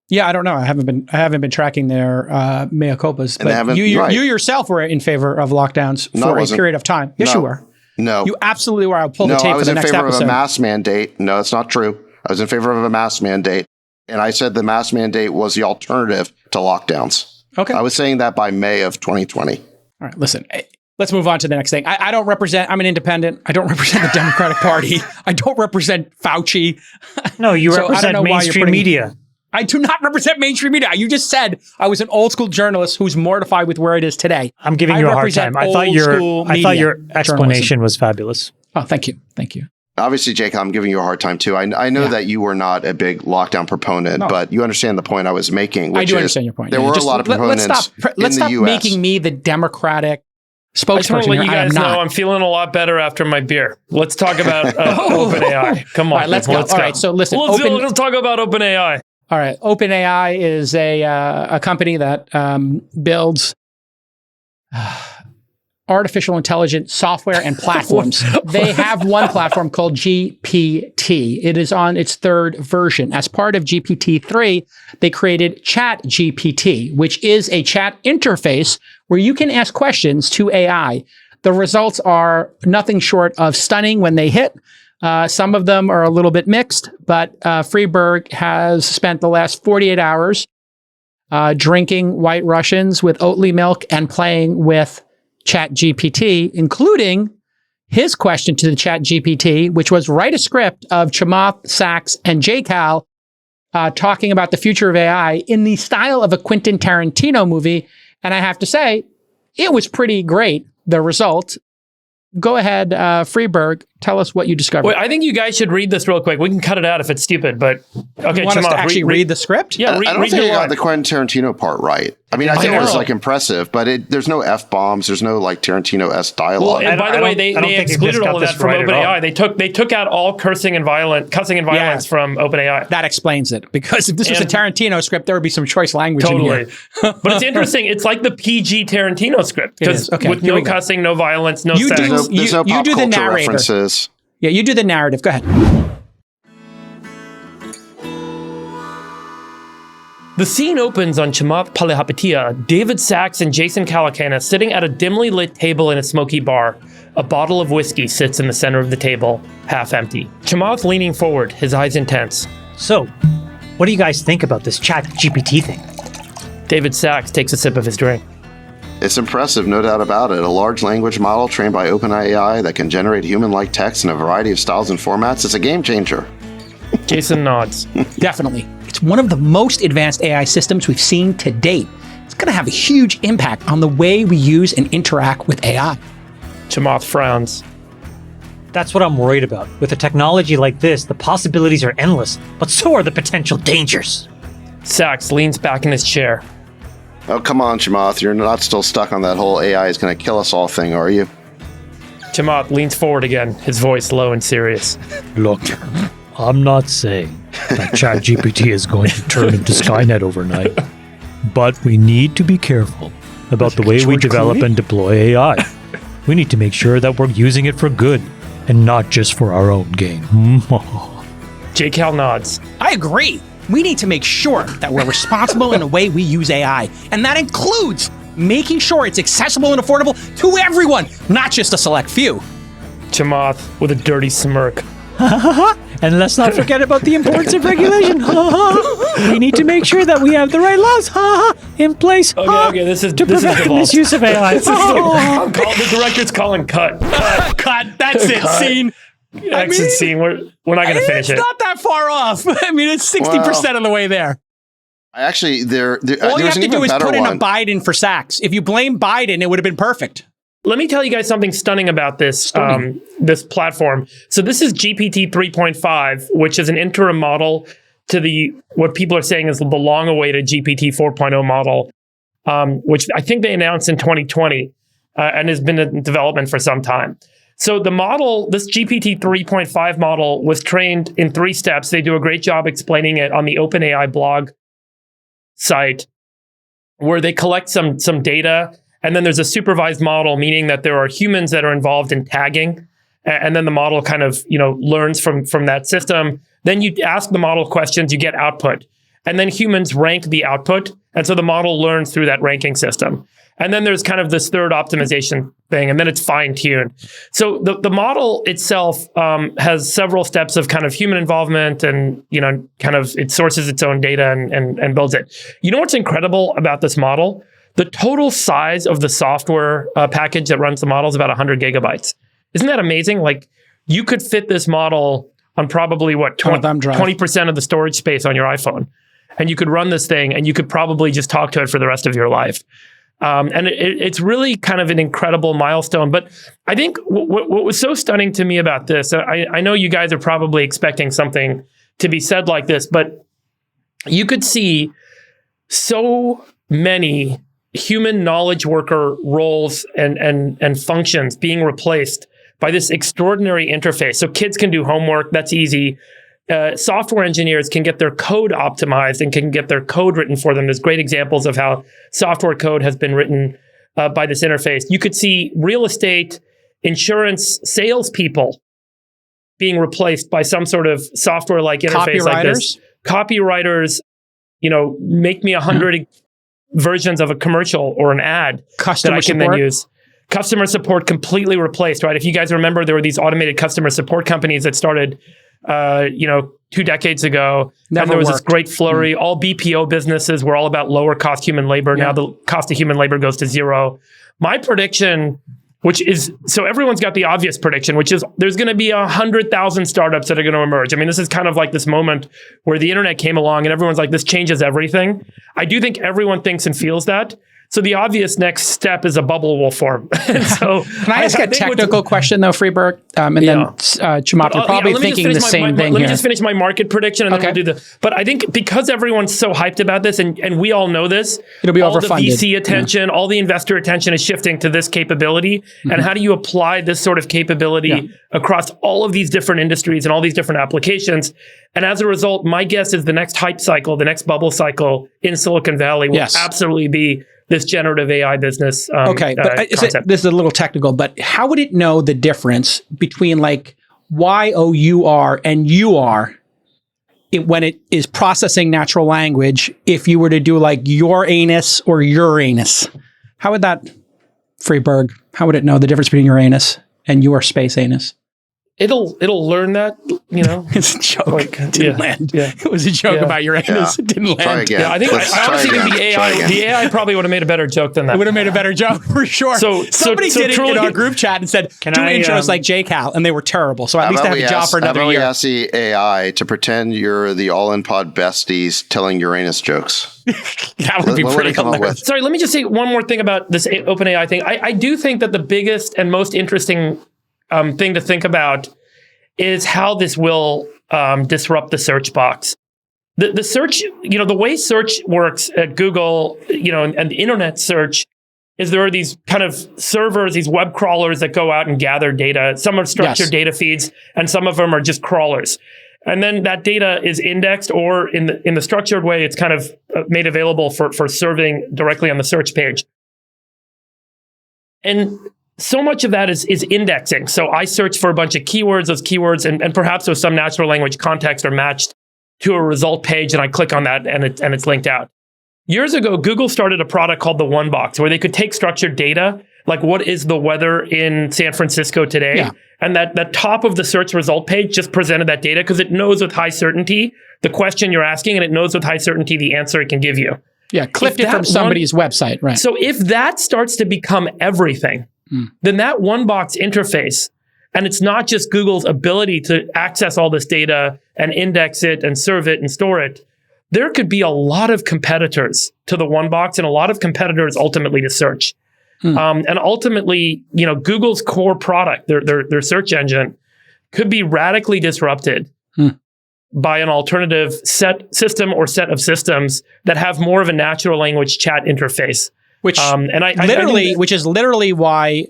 Yeah, I don't know. I haven't been tracking their mea culpas. But you yourself were in favor of lockdowns for a period of time. Yes, you were. No, you absolutely were. I'll pull the tape for the next episode. I was in favor of a mask mandate. No, that's not true. I was in favor of a mask mandate. And I said the mask mandate was the alternative to lockdowns. Okay. I was saying that by May of 2020. All right, listen, let's move on to the next thing. I don't represent, I'm an independent. I don't represent the Democratic Party. I don't represent Fauci. No, you So I don't represent know why you're mainstream putting- media. I do not represent mainstream media. You just said I was an old school journalist who's mortified with where it is today. I'm giving you a hard time. I thought your explanation was fabulous. Oh, thank you. Thank you. Obviously, Jake, I'm giving you a hard time too. I know that you were not a big lockdown proponent, but you understand the point I was making. Which I do is understand your point. There were a lot of proponents Let's stop in the US. making me the Democratic I just want spokesperson to let here. you I am guys know not. I'm feeling a lot better after my beer. Let's talk about OpenAI. Come on. All right, let's go. All right, so listen, Let's talk about OpenAI. All right, OpenAI is a company that builds artificial intelligence software and platforms. They have one platform called GPT. It is on its third version. As part of GPT-3, they created ChatGPT, which is a chat interface where you can ask questions to AI. The results are nothing short of stunning when they hit. Some of them are a little bit mixed, but Freeberg has spent the last 48 hours drinking White Russians with Oatly milk and playing with ChatGPT, including his question to the ChatGPT, which was write a script of Chamath, Sachs, and JCal talking about the future of AI in the style of a Quentin Tarantino movie. And I have to say, it was pretty great, the result. Go ahead, Freeberg. Tell us what you discovered. Wait, I think you guys should read this real quick. We can cut it out if it's stupid, but okay. You want us to Chamath, actually read the script? Yeah, I don't think you got the Quentin Tarantino part right. I mean, I think it was like impressive, but there's no F-bombs. There's no like Tarantino-esque dialogue. Well, and by the way, they excluded all of that from OpenAI. They took out all cussing and violence from OpenAI. That explains it. Because if this was a Tarantino script, there would be some choice language in here. But it's interesting. It's like the PG Tarantino script. Because with no cussing, no violence, no sex. There's no pop culture references. Yeah, you do the narrative. Go ahead. The scene opens on Chamath Palihapitiya, David Sachs, and Jason Calacanis sitting at a dimly lit table in a smoky bar. A bottle of whiskey sits in the center of the table, half empty. Chamath leaning forward, his eyes intense. So, what do you guys think about this ChatGPT thing? David Sachs takes a sip of his drink. It's impressive, no doubt about it. A large language model trained by OpenAI that can generate human-like text in a variety of styles and formats. It's a game changer. Jason nods. Definitely. It's one of the most advanced AI systems we've seen to date. It's going to have a huge impact on the way we use and interact with AI. Chamath frowns. That's what I'm worried about. With a technology like this, the possibilities are endless, but so are the potential dangers. Sachs leans back in his chair. Oh, come on, Chamath. You're not still stuck on that whole AI is going to kill us all thing, are you? Chamath leans forward again, his voice low and serious. Look, I'm not saying that ChatGPT is going to turn into Skynet overnight, but we need to be careful about the way we develop and deploy AI. We need to make sure that we're using it for good and not just for our own gain. JCal nods. I agree. We need to make sure that we're responsible in the way we use AI. And that includes making sure it's accessible and affordable to everyone, not just a select few. Chamath with a dirty smirk. And let's not forget about the importance of regulation. We need to make sure that we have the right laws in place Okay, this is to prevent the misuse of AI. The director's calling cut. Cut. That's it. Cut. Scene. Exit scene. We're not going to finish it. It's not that far off. I mean, it's 60% of the way there. Actually, there All you was have to an do even is better put in a one. Biden for Sachs. If you blame Biden, it would have been perfect. Let me tell you guys something stunning about this this platform. So this is GPT 3.5, which is an interim model to the what people are saying is the long-awaited GPT 4.0 model, which I think they announced in 2020 and has been in development for some time. So the model, this GPT 3.5 model, was trained in 3 steps. They do a great job explaining it on the OpenAI blog site, where they collect some data. And then there's a supervised model, meaning that there are humans that are involved in tagging. And then the model kind of, learns from that system. Then you ask the model questions, you get output. and then humans rank the output. And so the model learns through that ranking system. And then there's kind of this third optimization thing, and then it's fine-tuned. So the model itself has several steps of kind of human involvement, and kind of it sources its own data and builds it. You know what's incredible about this model? The total size of the software package that runs the model is about 100 gigabytes. Isn't that amazing? Like, you could fit this model on probably 20% of the storage space on your iPhone, and you could run this thing, and you could probably just talk to it for the rest of your life. And it's really kind of an incredible milestone. But I think what was so stunning to me about this, I know you guys are probably expecting something to be said like this, but you could see so many human knowledge worker roles and functions being replaced by this extraordinary interface. So kids can do homework, that's easy. Software engineers can get their code optimized and can get their code written for them. There's great examples of how software code has been written by this interface. You could see real estate, insurance, salespeople being replaced by some sort of software-like interface like this. Copywriters, make me 100 versions of a commercial or an ad that I can then use. Customer support completely replaced, right? If you guys remember, there were these automated customer support companies that started 2 decades ago. And there was this great flurry. All BPO businesses were all about lower cost human labor. Now the cost of human labor goes to zero. My prediction, which is, so everyone's got the obvious prediction, which is there's going to be 100,000 startups that are going to emerge. I mean, this is kind of like this moment where the internet came along and everyone's like, this changes everything. I do think everyone thinks and feels that. So the obvious next step is a bubble will form. So can I ask a technical question though, Freeberg? And then Chamath, you're probably thinking the same thing Let here. me just finish my market prediction and then we'll do the. But I think because everyone's so hyped about this, and we all know this, it'll be all overfunded. The VC attention, all the investor attention is shifting to this capability. And how do you apply this sort of capability across all of these different industries and all these different applications? And as a result, my guess is the next hype cycle, the next bubble cycle in Silicon Valley will absolutely be this generative AI business. But this is a little technical, but how would it know the difference between like YOUR and UR when it is processing natural language if you were to do like your anus or Uranus? How would that, Freeberg, how would it know the difference between Uranus and your space anus? It'll learn that, It's a joke. It didn't land. Yeah. It was a joke about Uranus. It didn't land. Try again. I honestly think the AI probably would have made a better joke than that. It would have made a better joke for sure. Somebody did it in our group chat and said, do intros like JCal, and they would be terrible. So at least I have a job for another year. I've asked the AI to pretend you're the all-in-pod besties telling Uranus jokes. That would be pretty hilarious. Sorry, let me just say one more thing about this OpenAI thing. I do think that the biggest and most interesting thing to think about is how this will disrupt the search box. The search, the way search works at Google, and the internet search is there are these kind of servers, these web crawlers that go out and gather data. Some are structured data feeds, and some of them are just crawlers. And then that data is indexed, or in the structured way, it's kind of made available for serving directly on the search page. And so much of that is indexing. So I search for a bunch of keywords. Those keywords and perhaps with some natural language context are matched to a result page, and I click on that and it's linked out. Years ago, Google started a product called the One Box, where they could take structured data, like what is the weather in San Francisco today, and that top of the search result page just presented that data because it knows with high certainty the question you're asking, and it knows with high certainty the answer it can give you. Yeah, clipped it from somebody's website, right? So if that starts to become everything, then that one box interface, and it's not just Google's ability to access all this data and index it and serve it and store it. There could be a lot of competitors to the one box and a lot of competitors ultimately to search. And ultimately, Google's core product, their search engine, could be radically disrupted by an alternative system or set of systems that have more of a natural language chat interface. Which is literally why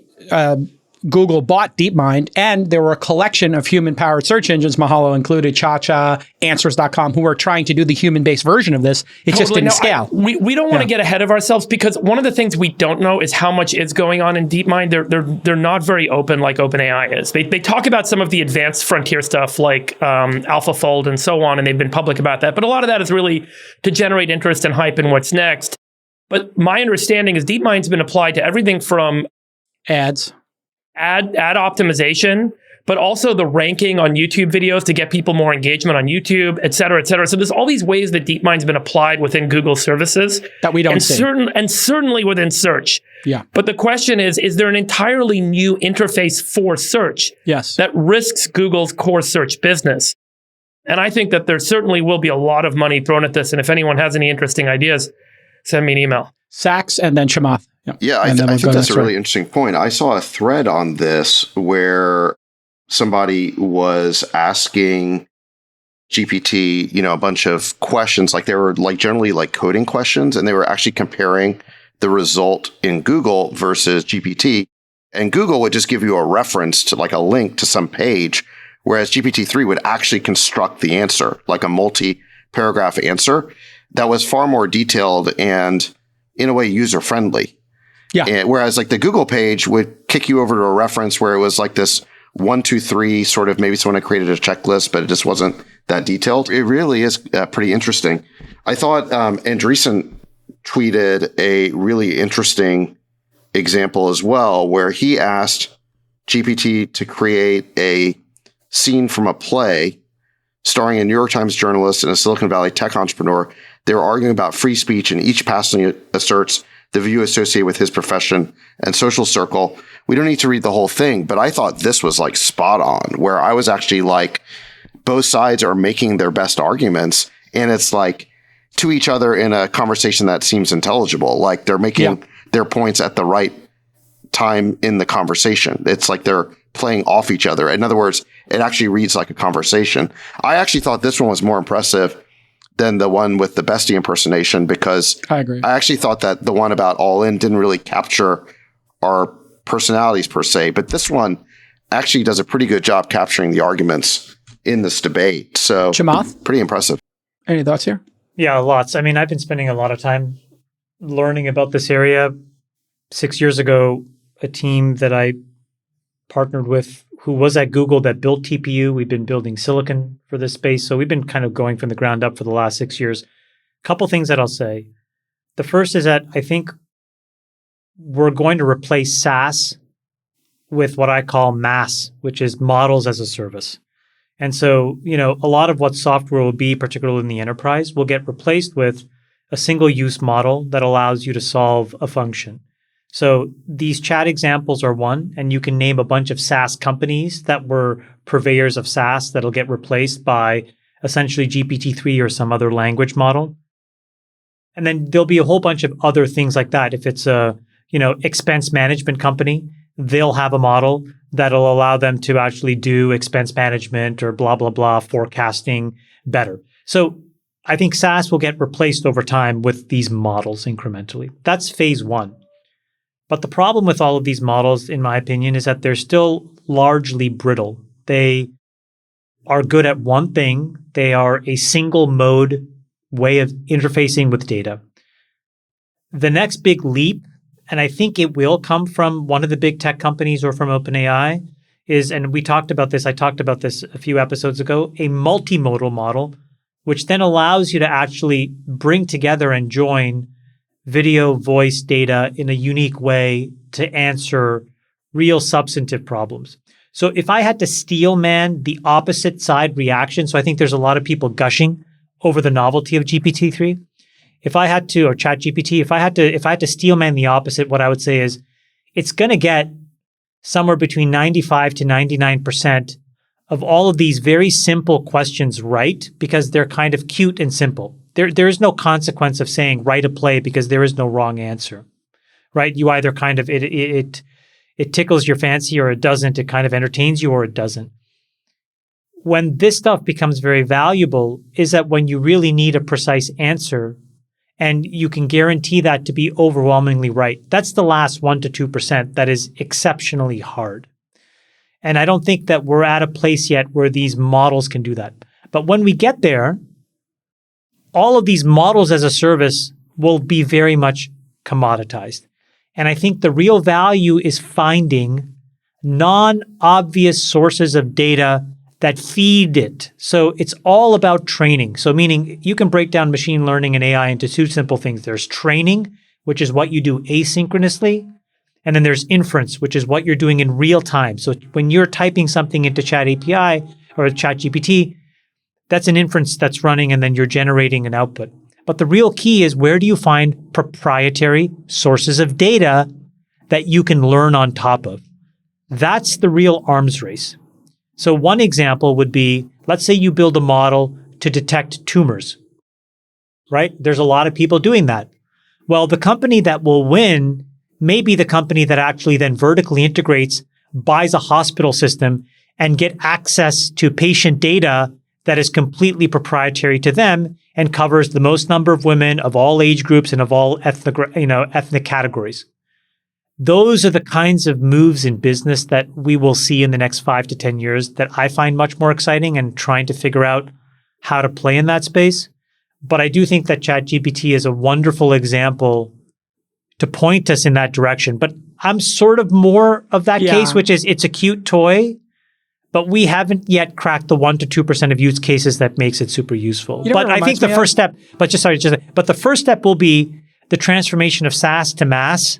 Google bought DeepMind, and there were a collection of human-powered search engines, Mahalo included, ChaCha, Answers.com, who were trying to do the human-based version of this. It just didn't scale. We don't want to get ahead of ourselves, because one of the things we don't know is how much is going on in DeepMind. They're not very open like OpenAI is. They talk about some of the advanced frontier stuff like AlphaFold and so on, and they've been public about that. But a lot of that is really to generate interest and hype in what's next. But my understanding is DeepMind's been applied to everything from Ads. Ad optimization, but also the ranking on YouTube videos to get people more engagement on YouTube, et cetera, et cetera. So there's all these ways that DeepMind's been applied within Google services that we don't see. And certainly within search. Yeah. But the question is there an entirely new interface for search that risks Google's core search business? And I think that there certainly will be a lot of money thrown at this. And if anyone has any interesting ideas, send me an email. Sachs and then Chamath. Yeah, I think that's a really interesting point. I saw a thread on this where somebody was asking GPT, a bunch of questions, like they were like generally like coding questions, and they were actually comparing the result in Google versus GPT. And Google would just give you a reference to like a link to some page, whereas GPT-3 would actually construct the answer, like a multi-paragraph answer that was far more detailed and in a way user-friendly. Yeah. And whereas like the Google page would kick you over to a reference where it was like this 1, 2, 3 sort of, maybe someone had created a checklist, but it just wasn't that detailed. It really is pretty interesting. I thought Andreessen tweeted a really interesting example as well, where he asked GPT to create a scene from a play starring a New York Times journalist and a Silicon Valley tech entrepreneur. They were arguing about free speech, and each passing asserts the view associated with his profession and social circle. We don't need to read the whole thing, but I thought this was like spot on, where I was actually like, both sides are making their best arguments, and it's like to each other in a conversation that seems intelligible. Like they're making their points at the right time in the conversation. It's like they're playing off each other. In other words, it actually reads like a conversation. I actually thought this one was more impressive than the one with the Bestie impersonation, because I agree. I actually thought that the one about All In didn't really capture our personalities per se, but this one actually does a pretty good job capturing the arguments in this debate. So Chamath? Pretty impressive. Any thoughts here? Yeah, lots. I mean, I've been spending a lot of time learning about this area. 6 years ago, a team that I partnered with who was at Google that built TPU. We've been building silicon for this space. So we've been kind of going from the ground up for the last 6 years. A couple things that I'll say. The first is that I think we're going to replace SaaS with what I call MaaS, which is models as a service. And so, a lot of what software will be, particularly in the enterprise, will get replaced with a single use model that allows you to solve a function. So these chat examples are one, and you can name a bunch of SaaS companies that were purveyors of SaaS that'll get replaced by essentially GPT-3 or some other language model. And then there'll be a whole bunch of other things like that. If it's a, expense management company, they'll have a model that'll allow them to actually do expense management or blah, blah, blah, forecasting better. So I think SaaS will get replaced over time with these models incrementally. That's phase one. But the problem with all of these models, in my opinion, is that they're still largely brittle. They are good at one thing. They are a single mode way of interfacing with data. The next big leap, and I think it will come from one of the big tech companies or from OpenAI, is, and I talked about this a few episodes ago, a multimodal model, which then allows you to actually bring together and join video, voice, data in a unique way to answer real substantive problems. So if I had to steel man the opposite side reaction, so I think there's a lot of people gushing over the novelty of GPT-3. If I had to, or ChatGPT, if I had to steel man the opposite, what I would say is it's going to get somewhere between 95 to 99% of all of these very simple questions right, because they're kind of cute and simple. There is no consequence of saying write a play because there is no wrong answer, right? You either kind of, it tickles your fancy or it doesn't. It kind of entertains you or it doesn't. When this stuff becomes very valuable is that when you really need a precise answer And you can guarantee that to be overwhelmingly right. That's the last 1% to 2% that is exceptionally hard. And I don't think that we're at a place yet where these models can do that. But when we get there, all of these models as a service will be very much commoditized. And I think the real value is finding non-obvious sources of data that feed it. So it's all about training. So meaning you can break down machine learning and AI into two simple things. There's training, which is what you do asynchronously. And then there's inference, which is what you're doing in real time. So when you're typing something into Chat API or ChatGPT, that's an inference that's running and then you're generating an output. But the real key is where do you find proprietary sources of data that you can learn on top of? That's the real arms race. So one example would be, let's say you build a model to detect tumors, right? There's a lot of people doing that. Well, the company that will win may be the company that actually then vertically integrates, buys a hospital system, and get access to patient data that is completely proprietary to them and covers the most number of women of all age groups and of all ethnic categories. Those are the kinds of moves in business that we will see in the next 5 to 10 years that I find much more exciting and trying to figure out how to play in that space. But I do think that ChatGPT is a wonderful example to point us in that direction. But I'm sort of more of that case, which is it's a cute toy, but we haven't yet cracked the 1% to 2% of use cases that makes it super useful. But I think the first step, but the first step will be the transformation of SaaS to MaaS.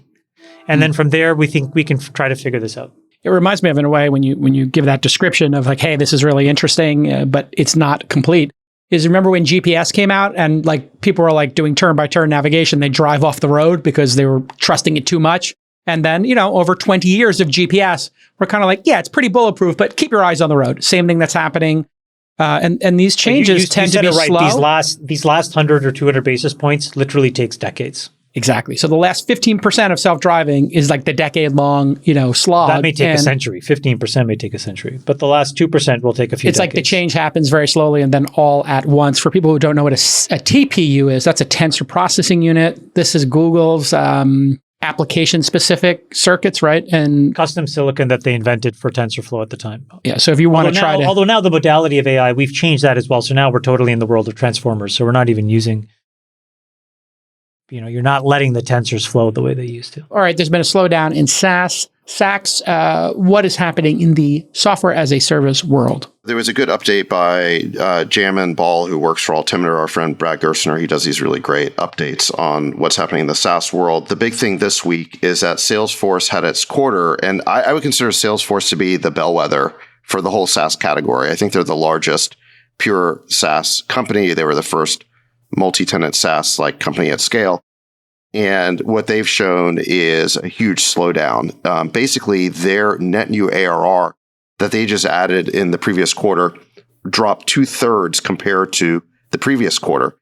And then from there, we think we can try to figure this out. It reminds me of, in a way, when you give that description of like, hey, this is really interesting, but it's not complete. Is remember when GPS came out and like people were like doing turn-by-turn navigation, they drive off the road because they were trusting it too much. And then, over 20 years of GPS, we're kind of like, yeah, it's pretty bulletproof, but keep your eyes on the road. Same thing that's happening. And these changes tend to be slow. These last 100 or 200 basis points literally takes decades. Exactly. So the last 15% of self-driving is like the decade-long, slog. That may take a century. 15% may take a century. But the last 2% will take a few decades. It's like the change happens very slowly and then all at once. For people who don't know what a TPU is, that's a tensor processing unit. This is Google's application-specific circuits, right? And custom silicon that they invented for TensorFlow at the time. Yeah, so if you want to try to... Although now the modality of AI, we've changed that as well. So now we're totally in the world of transformers. So we're not even using... you're not letting the tensors flow the way they used to. All right, there's been a slowdown in SaaS. What is happening in the software as a service world? There was a good update by Jamin Ball, who works for Altimeter, our friend Brad Gerstner. He does these really great updates on what's happening in the SaaS world. The big thing this week is that Salesforce had its quarter, and I would consider Salesforce to be the bellwether for the whole SaaS category. I think they're the largest pure SaaS company. They were the first multi-tenant SaaS company at scale. And what they've shown is a huge slowdown. Basically, their net new ARR that they just added in the previous quarter dropped 2/3 compared to the previous quarter.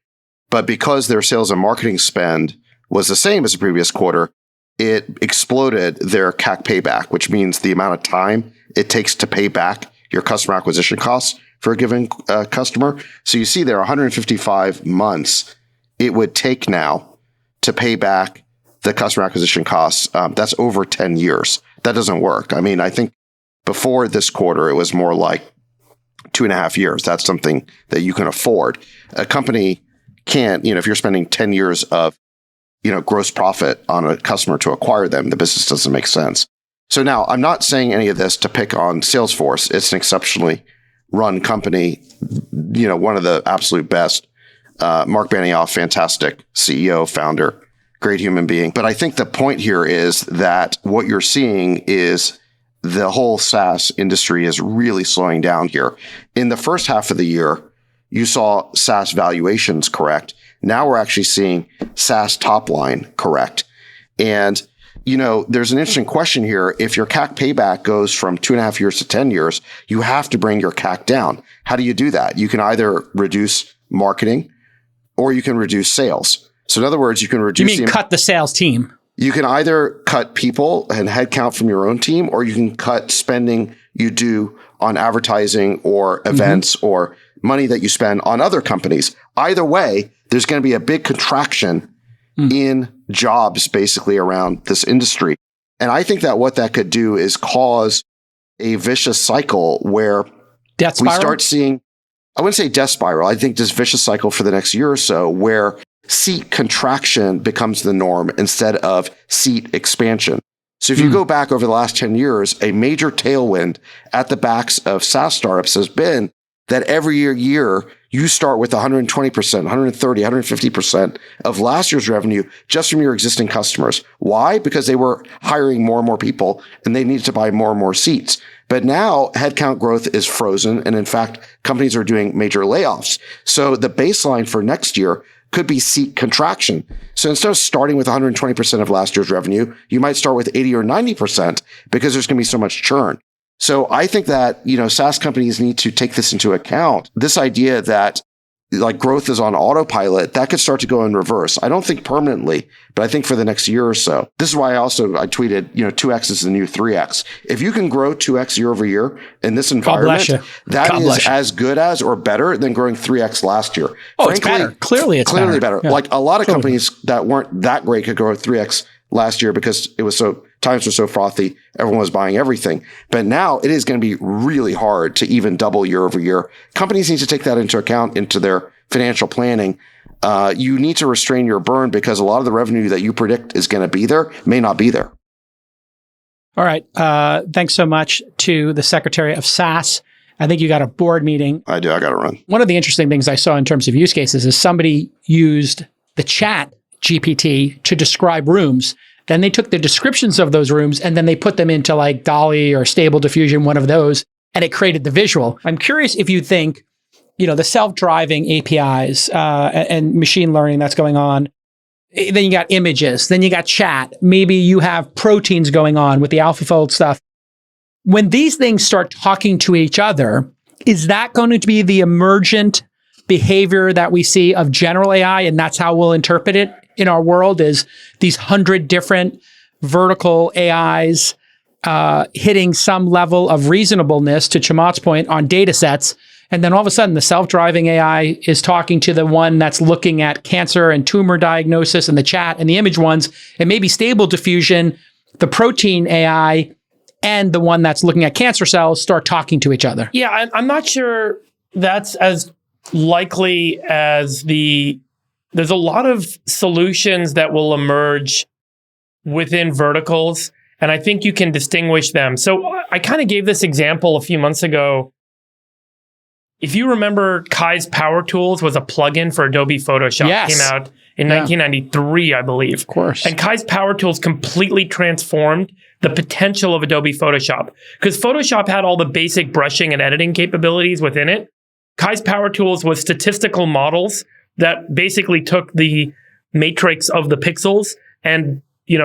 But because their sales and marketing spend was the same as the previous quarter, it exploded their CAC payback, which means the amount of time it takes to pay back your customer acquisition costs for a given customer. So you see there 155 months it would take now to pay back the customer acquisition costs. That's over 10 years. That doesn't work. I mean, I think before this quarter, it was more like 2.5 years. That's something that you can afford. A company can't, if you're spending 10 years of, gross profit on a customer to acquire them, the business doesn't make sense. So now I'm not saying any of this to pick on Salesforce. It's an exceptionally run company, one of the absolute best. Mark Benioff, fantastic CEO, founder, great human being. But I think the point here is that what you're seeing is the whole SaaS industry is really slowing down here. In the first half of the year, you saw SaaS valuations correct. Now we're actually seeing SaaS top line correct. And, there's an interesting question here. If your CAC payback goes from 2.5 years to 10 years, you have to bring your CAC down. How do you do that? You can either reduce marketing or you can reduce sales. So in other words, you can reduce... You mean cut the sales team? You can either cut people and headcount from your own team, or you can cut spending you do on advertising or events or money that you spend on other companies. Either way, there's going to be a big contraction in jobs basically around this industry. And I think that what that could do is cause a vicious cycle where Death spiral? we start seeing, I wouldn't say death spiral, I think this vicious cycle for the next year or so where seat contraction becomes the norm instead of seat expansion. So if you go back over the last 10 years, a major tailwind at the backs of SaaS startups has been that every year you start with 120%, 130, 150% of last year's revenue just from your existing customers. Why? Because they were hiring more and more people and they needed to buy more and more seats. But now headcount growth is frozen. And in fact, companies are doing major layoffs. So the baseline for next year could be seat contraction. So instead of starting with 120% of last year's revenue, you might start with 80 or 90% because there's going to be so much churn. So I think that, SaaS companies need to take this into account. This idea that like growth is on autopilot, that could start to go in reverse. I don't think permanently, but I think for the next year or so. This is why I tweeted, 2x is the new 3x. If you can grow 2x year over year in this environment, that is as good as or better than growing 3x last year. Oh, frankly, it's better. Clearly it's better. Yeah. Like a lot of companies that weren't that great could grow 3x last year because times were so frothy. Everyone was buying everything. But now it is going to be really hard to even double year over year. Companies need to take that into account into their financial planning. You need to restrain your burn because a lot of the revenue that you predict is going to be there may not be there. All right. Thanks so much to the Secretary of SaaS. I think you got a board meeting. I do. I got to run. One of the interesting things I saw in terms of use cases is somebody used the ChatGPT to describe rooms. Then they took the descriptions of those rooms and then they put them into like Dolly or Stable Diffusion, one of those, and it created the visual. I'm curious if you think, the self-driving APIs and machine learning that's going on. Then you got images, then you got chat. Maybe you have proteins going on with the AlphaFold stuff. When these things start talking to each other, is that going to be the emergent behavior that we see of general AI, and that's how we'll interpret it in our world, is these 100 different vertical AIs hitting some level of reasonableness, to Chamat's point, on data sets. And then all of a sudden, the self-driving AI is talking to the one that's looking at cancer and tumor diagnosis and the chat and the image ones, and maybe Stable Diffusion, the protein AI, and the one that's looking at cancer cells start talking to each other. Yeah, I'm not sure that's as likely as there's a lot of solutions that will emerge within verticals, and I think you can distinguish them. So I kind of gave this example a few months ago. If you remember, Kai's Power Tools was a plugin for Adobe Photoshop. Yes. It came out in 1993, I believe. Of course. And Kai's Power Tools completely transformed the potential of Adobe Photoshop. Because Photoshop had all the basic brushing and editing capabilities within it. Kai's Power Tools was statistical models that basically took the matrix of the pixels and,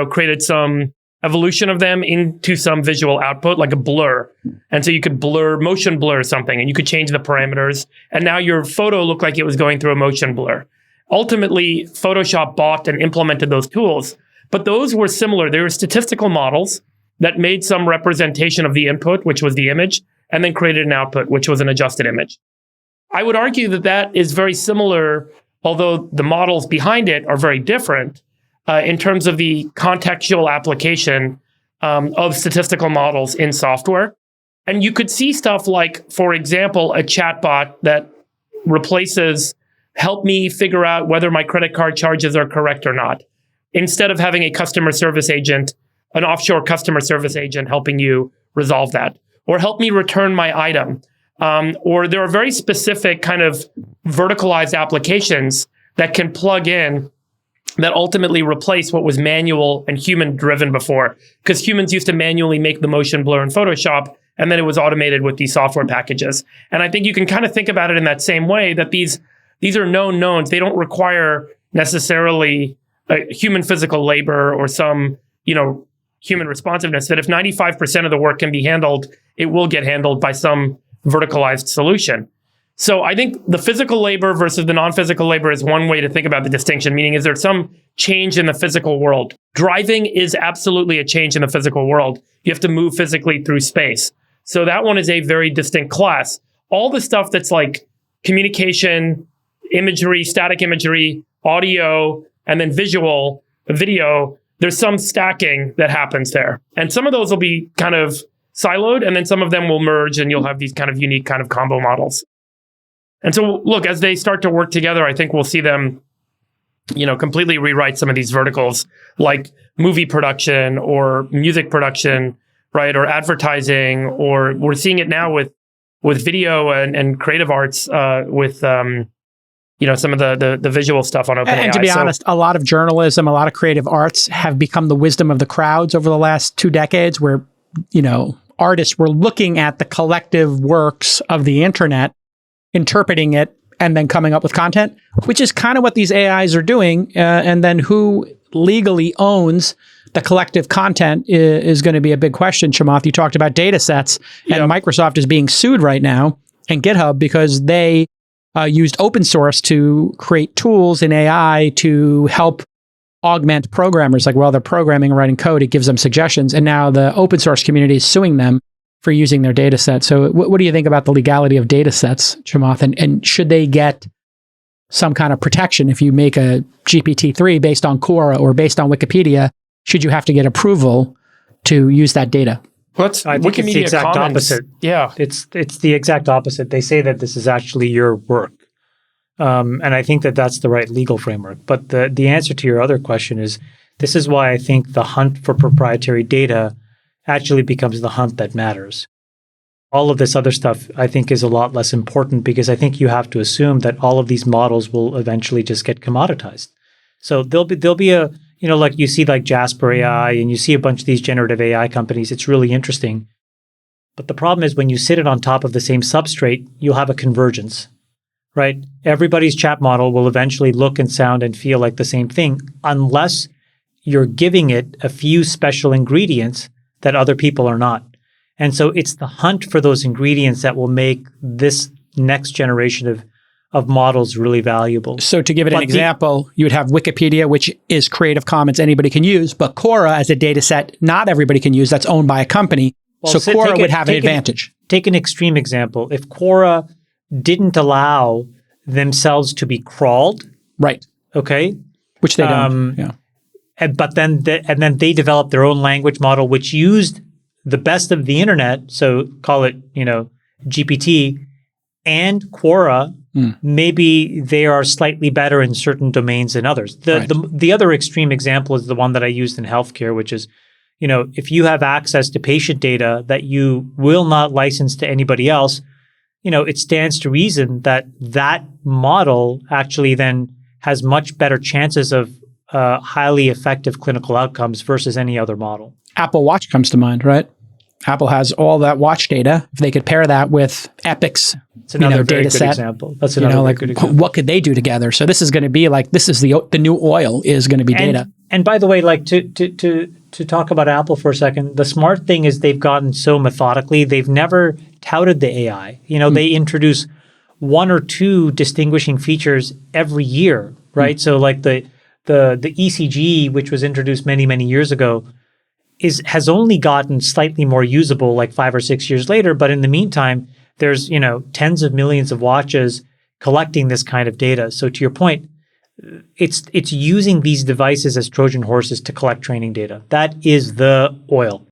created some evolution of them into some visual output, like a blur. And so you could motion blur something, and you could change the parameters. And now your photo looked like it was going through a motion blur. Ultimately, Photoshop bought and implemented those tools. But those were similar. They were statistical models that made some representation of the input, which was the image, and then created an output, which was an adjusted image. I would argue that that is very similar, although the models behind it are very different in terms of the contextual application of statistical models in software. And you could see stuff like, for example, a chatbot that replaces, help me figure out whether my credit card charges are correct or not, instead of having a customer service agent, an offshore customer service agent helping you resolve that, or help me return my item. Or there are very specific kind of verticalized applications that can plug in that ultimately replace what was manual and human-driven before. Because humans used to manually make the motion blur in Photoshop, and then it was automated with these software packages. And I think you can kind of think about it in that same way, that these are known knowns. They don't require necessarily human physical labor or some, human responsiveness, that if 95% of the work can be handled, it will get handled by some verticalized solution. So I think the physical labor versus the non-physical labor is one way to think about the distinction, meaning is there some change in the physical world? Driving is absolutely a change in the physical world. You have to move physically through space. So that one is a very distinct class. All the stuff that's like communication, imagery, static imagery, audio, and then video, there's some stacking that happens there. And some of those will be kind of siloed, and then some of them will merge, and you'll have these kind of unique kind of combo models. And so, look, as they start to work together, I think we'll see them, completely rewrite some of these verticals, like movie production or music production, right? Or advertising, or we're seeing it now with video and creative arts, with some of the visual stuff on OpenAI. And to be honest, a lot of journalism, a lot of creative arts have become the wisdom of the crowds over the last 2 decades, where, artists were looking at the collective works of the internet, interpreting it, and then coming up with content, which is kind of what these AIs are doing. And then who legally owns the collective content is going to be a big question. Chamath, you talked about data sets, and Microsoft is being sued right now, and GitHub, because they used open source to create tools in AI to help augment programmers. Like while they're programming and writing code, it gives them suggestions. And now the open source community is suing them for using their data set. So what do you think about the legality of data sets, Chamath? And should they get some kind of protection? If you make a GPT-3 based on Quora or based on Wikipedia, should you have to get approval to use that data? I think it's the exact opposite. Yeah. It's the exact opposite. They say that this is actually your work. And I think that that's the right legal framework. But the answer to your other question is, this is why I think the hunt for proprietary data actually becomes the hunt that matters. All of this other stuff, I think, is a lot less important, because I think you have to assume that all of these models will eventually just get commoditized. So there'll be a, like you see like Jasper AI, and you see a bunch of these generative AI companies. It's really interesting. But the problem is when you sit it on top of the same substrate, you'll have a convergence, right? Everybody's chat model will eventually look and sound and feel like the same thing, unless you're giving it a few special ingredients that other people are not. And so it's the hunt for those ingredients that will make this next generation of models really valuable. So to give it an example, you would have Wikipedia, which is Creative Commons, anybody can use, but Quora as a data set, not everybody can use, that's owned by a company. So Quora would have an advantage. Take an extreme example. If Quora didn't allow themselves to be crawled, right? Okay, which they don't. Yeah. But then they developed their own language model, which used the best of the internet. So call it, GPT and Quora. Maybe they are slightly better in certain domains than others. The other extreme example is the one that I used in healthcare, which is, if you have access to patient data that you will not license to anybody else, it stands to reason that that model actually then has much better chances of highly effective clinical outcomes versus any other model. Apple Watch comes to mind, right? Apple has all that watch data. If they could pair that with Epic's data set, example. That's another good example. What could they do together? So this is going to be like, this is the new oil is going to be data. And by the way, like to talk about Apple for a second, the smart thing is they've gotten so methodically. They've never touted the AI. They introduce 1 or 2 distinguishing features every year, right? So like the ECG, which was introduced many, many years ago, has only gotten slightly more usable like 5 or 6 years later. But in the meantime, there's, tens of millions of watches collecting this kind of data. So to your point, it's using these devices as Trojan horses to collect training data. That is the oil.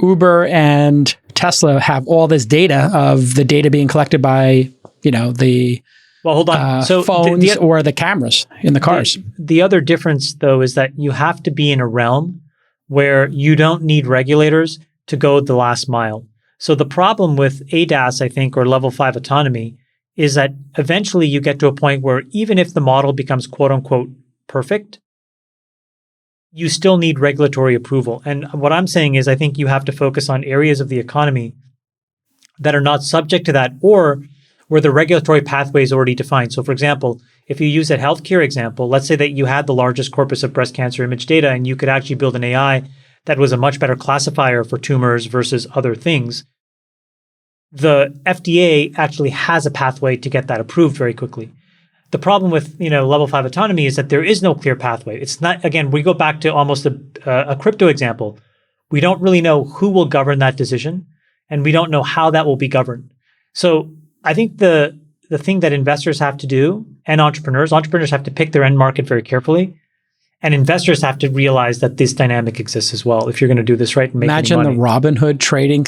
Uber and Tesla have all this data of the data being collected by, the hold on. So phones or the cameras in the cars. The other difference, though, is that you have to be in a realm where you don't need regulators to go the last mile. So the problem with ADAS, I think, or level 5 autonomy, is that eventually you get to a point where even if the model becomes quote unquote perfect, you still need regulatory approval. And what I'm saying is I think you have to focus on areas of the economy that are not subject to that, or where the regulatory pathway is already defined. So for example, if you use that healthcare example, let's say that you had the largest corpus of breast cancer image data and you could actually build an AI that was a much better classifier for tumors versus other things. The FDA actually has a pathway to get that approved very quickly. The problem with level 5 autonomy is that there is no clear pathway. It's not, again, we go back to almost a crypto example. We don't really know who will govern that decision, and we don't know how that will be governed. So I think the the thing that investors have to do and entrepreneurs have to pick their end market very carefully. And investors have to realize that this dynamic exists as well if you're going to do this right and make Imagine any money. the Robinhood trading,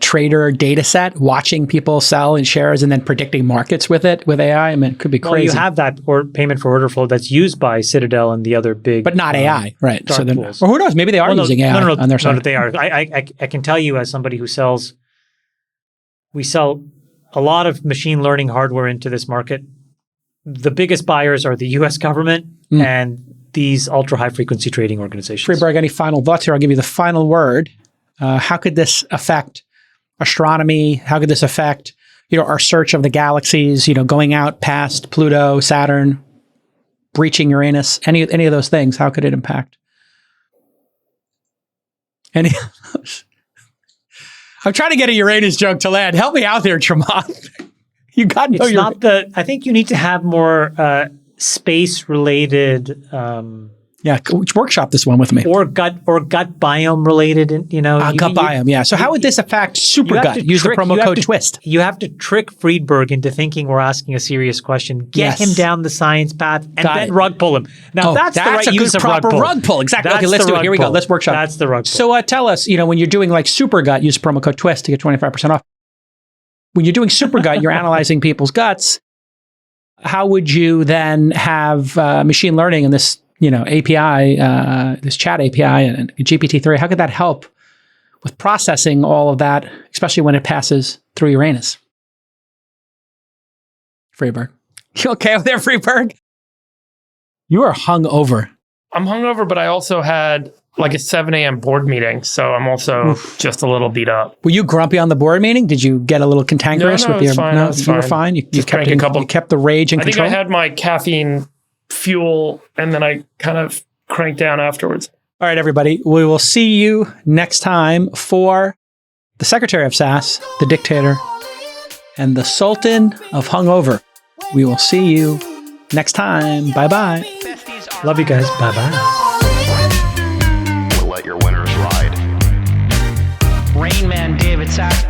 trader data set, watching people sell in shares and then predicting markets with it with AI. I mean, it could be crazy. Well, you have that or payment for order flow that's used by Citadel and the other big, but not AI, right? dark So then, pools. or who knows? Maybe they are using AI on their side. No, they are. I can tell you as somebody who sells, we sell a lot of machine learning hardware into this market. The biggest buyers are the U.S. government and these ultra high frequency trading organizations. Freeberg, any final thoughts here? I'll give you the final word. How could this affect astronomy? How could this affect, our search of the galaxies? Going out past Pluto, Saturn, breaching Uranus, any of those things. How could it impact? Any of those? I'm trying to get a Uranus joke to land. Help me out there, Tremont. You got it's not the. I think you need to have more space related. Workshop this one with me. Or gut biome related. Gut biome. Yeah. So how would this affect SuperGut? Use the promo code TWIST. You have to trick Friedberg into thinking we're asking a serious question. Get him down the science path, and then rug pull him. Now that's the right use of rug pull. Rug pull. Exactly. Okay, let's do it. Here we go. Let's workshop. That's the rug pull. So tell us, when you're doing like SuperGut, use promo code TWIST to get 25% off. When you're doing SuperGut, you're analyzing people's guts. How would you then have machine learning and this, API, this chat API and GPT-3? How could that help with processing all of that, especially when it passes through Uranus? Freeberg. You okay over there, Freeberg? You are hungover. I'm hungover, but I also had like a 7 a.m. board meeting, so I'm also just a little beat up. Were you grumpy on the board meeting? Did you get a little cantankerous with your? Fine, no, you were fine. You kept the rage in control. I think I had my caffeine fuel, and then I kind of cranked down afterwards. All right, everybody. We will see you next time for the Secretary of SaaS, the Dictator, and the Sultan of Hungover. We will see you next time. Bye-bye. Love you guys. Bye-bye. We'll let your winners ride. Rain Man David Sass.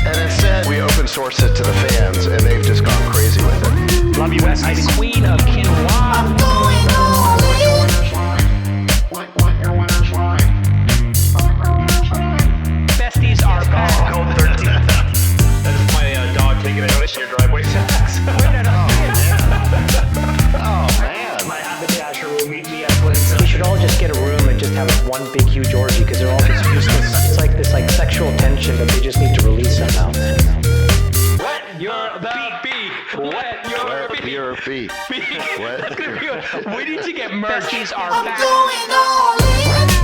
And instead, we open source it to the fans, and they've just gone crazy with it. Love you, Bestie. Queen of quinoa. Besties are back. Code 13. That is my dog taking a notice in your driveway. Oh, man. My haberdasher will meet me at Clinton. We should all just get a room and just have one big huge orgy because they're all just useless. It's like this sexual tension that they just need to release somehow. Wet your beak. Wet your beak. Wet your beak. We need to get merch. Besties are back. Going all in.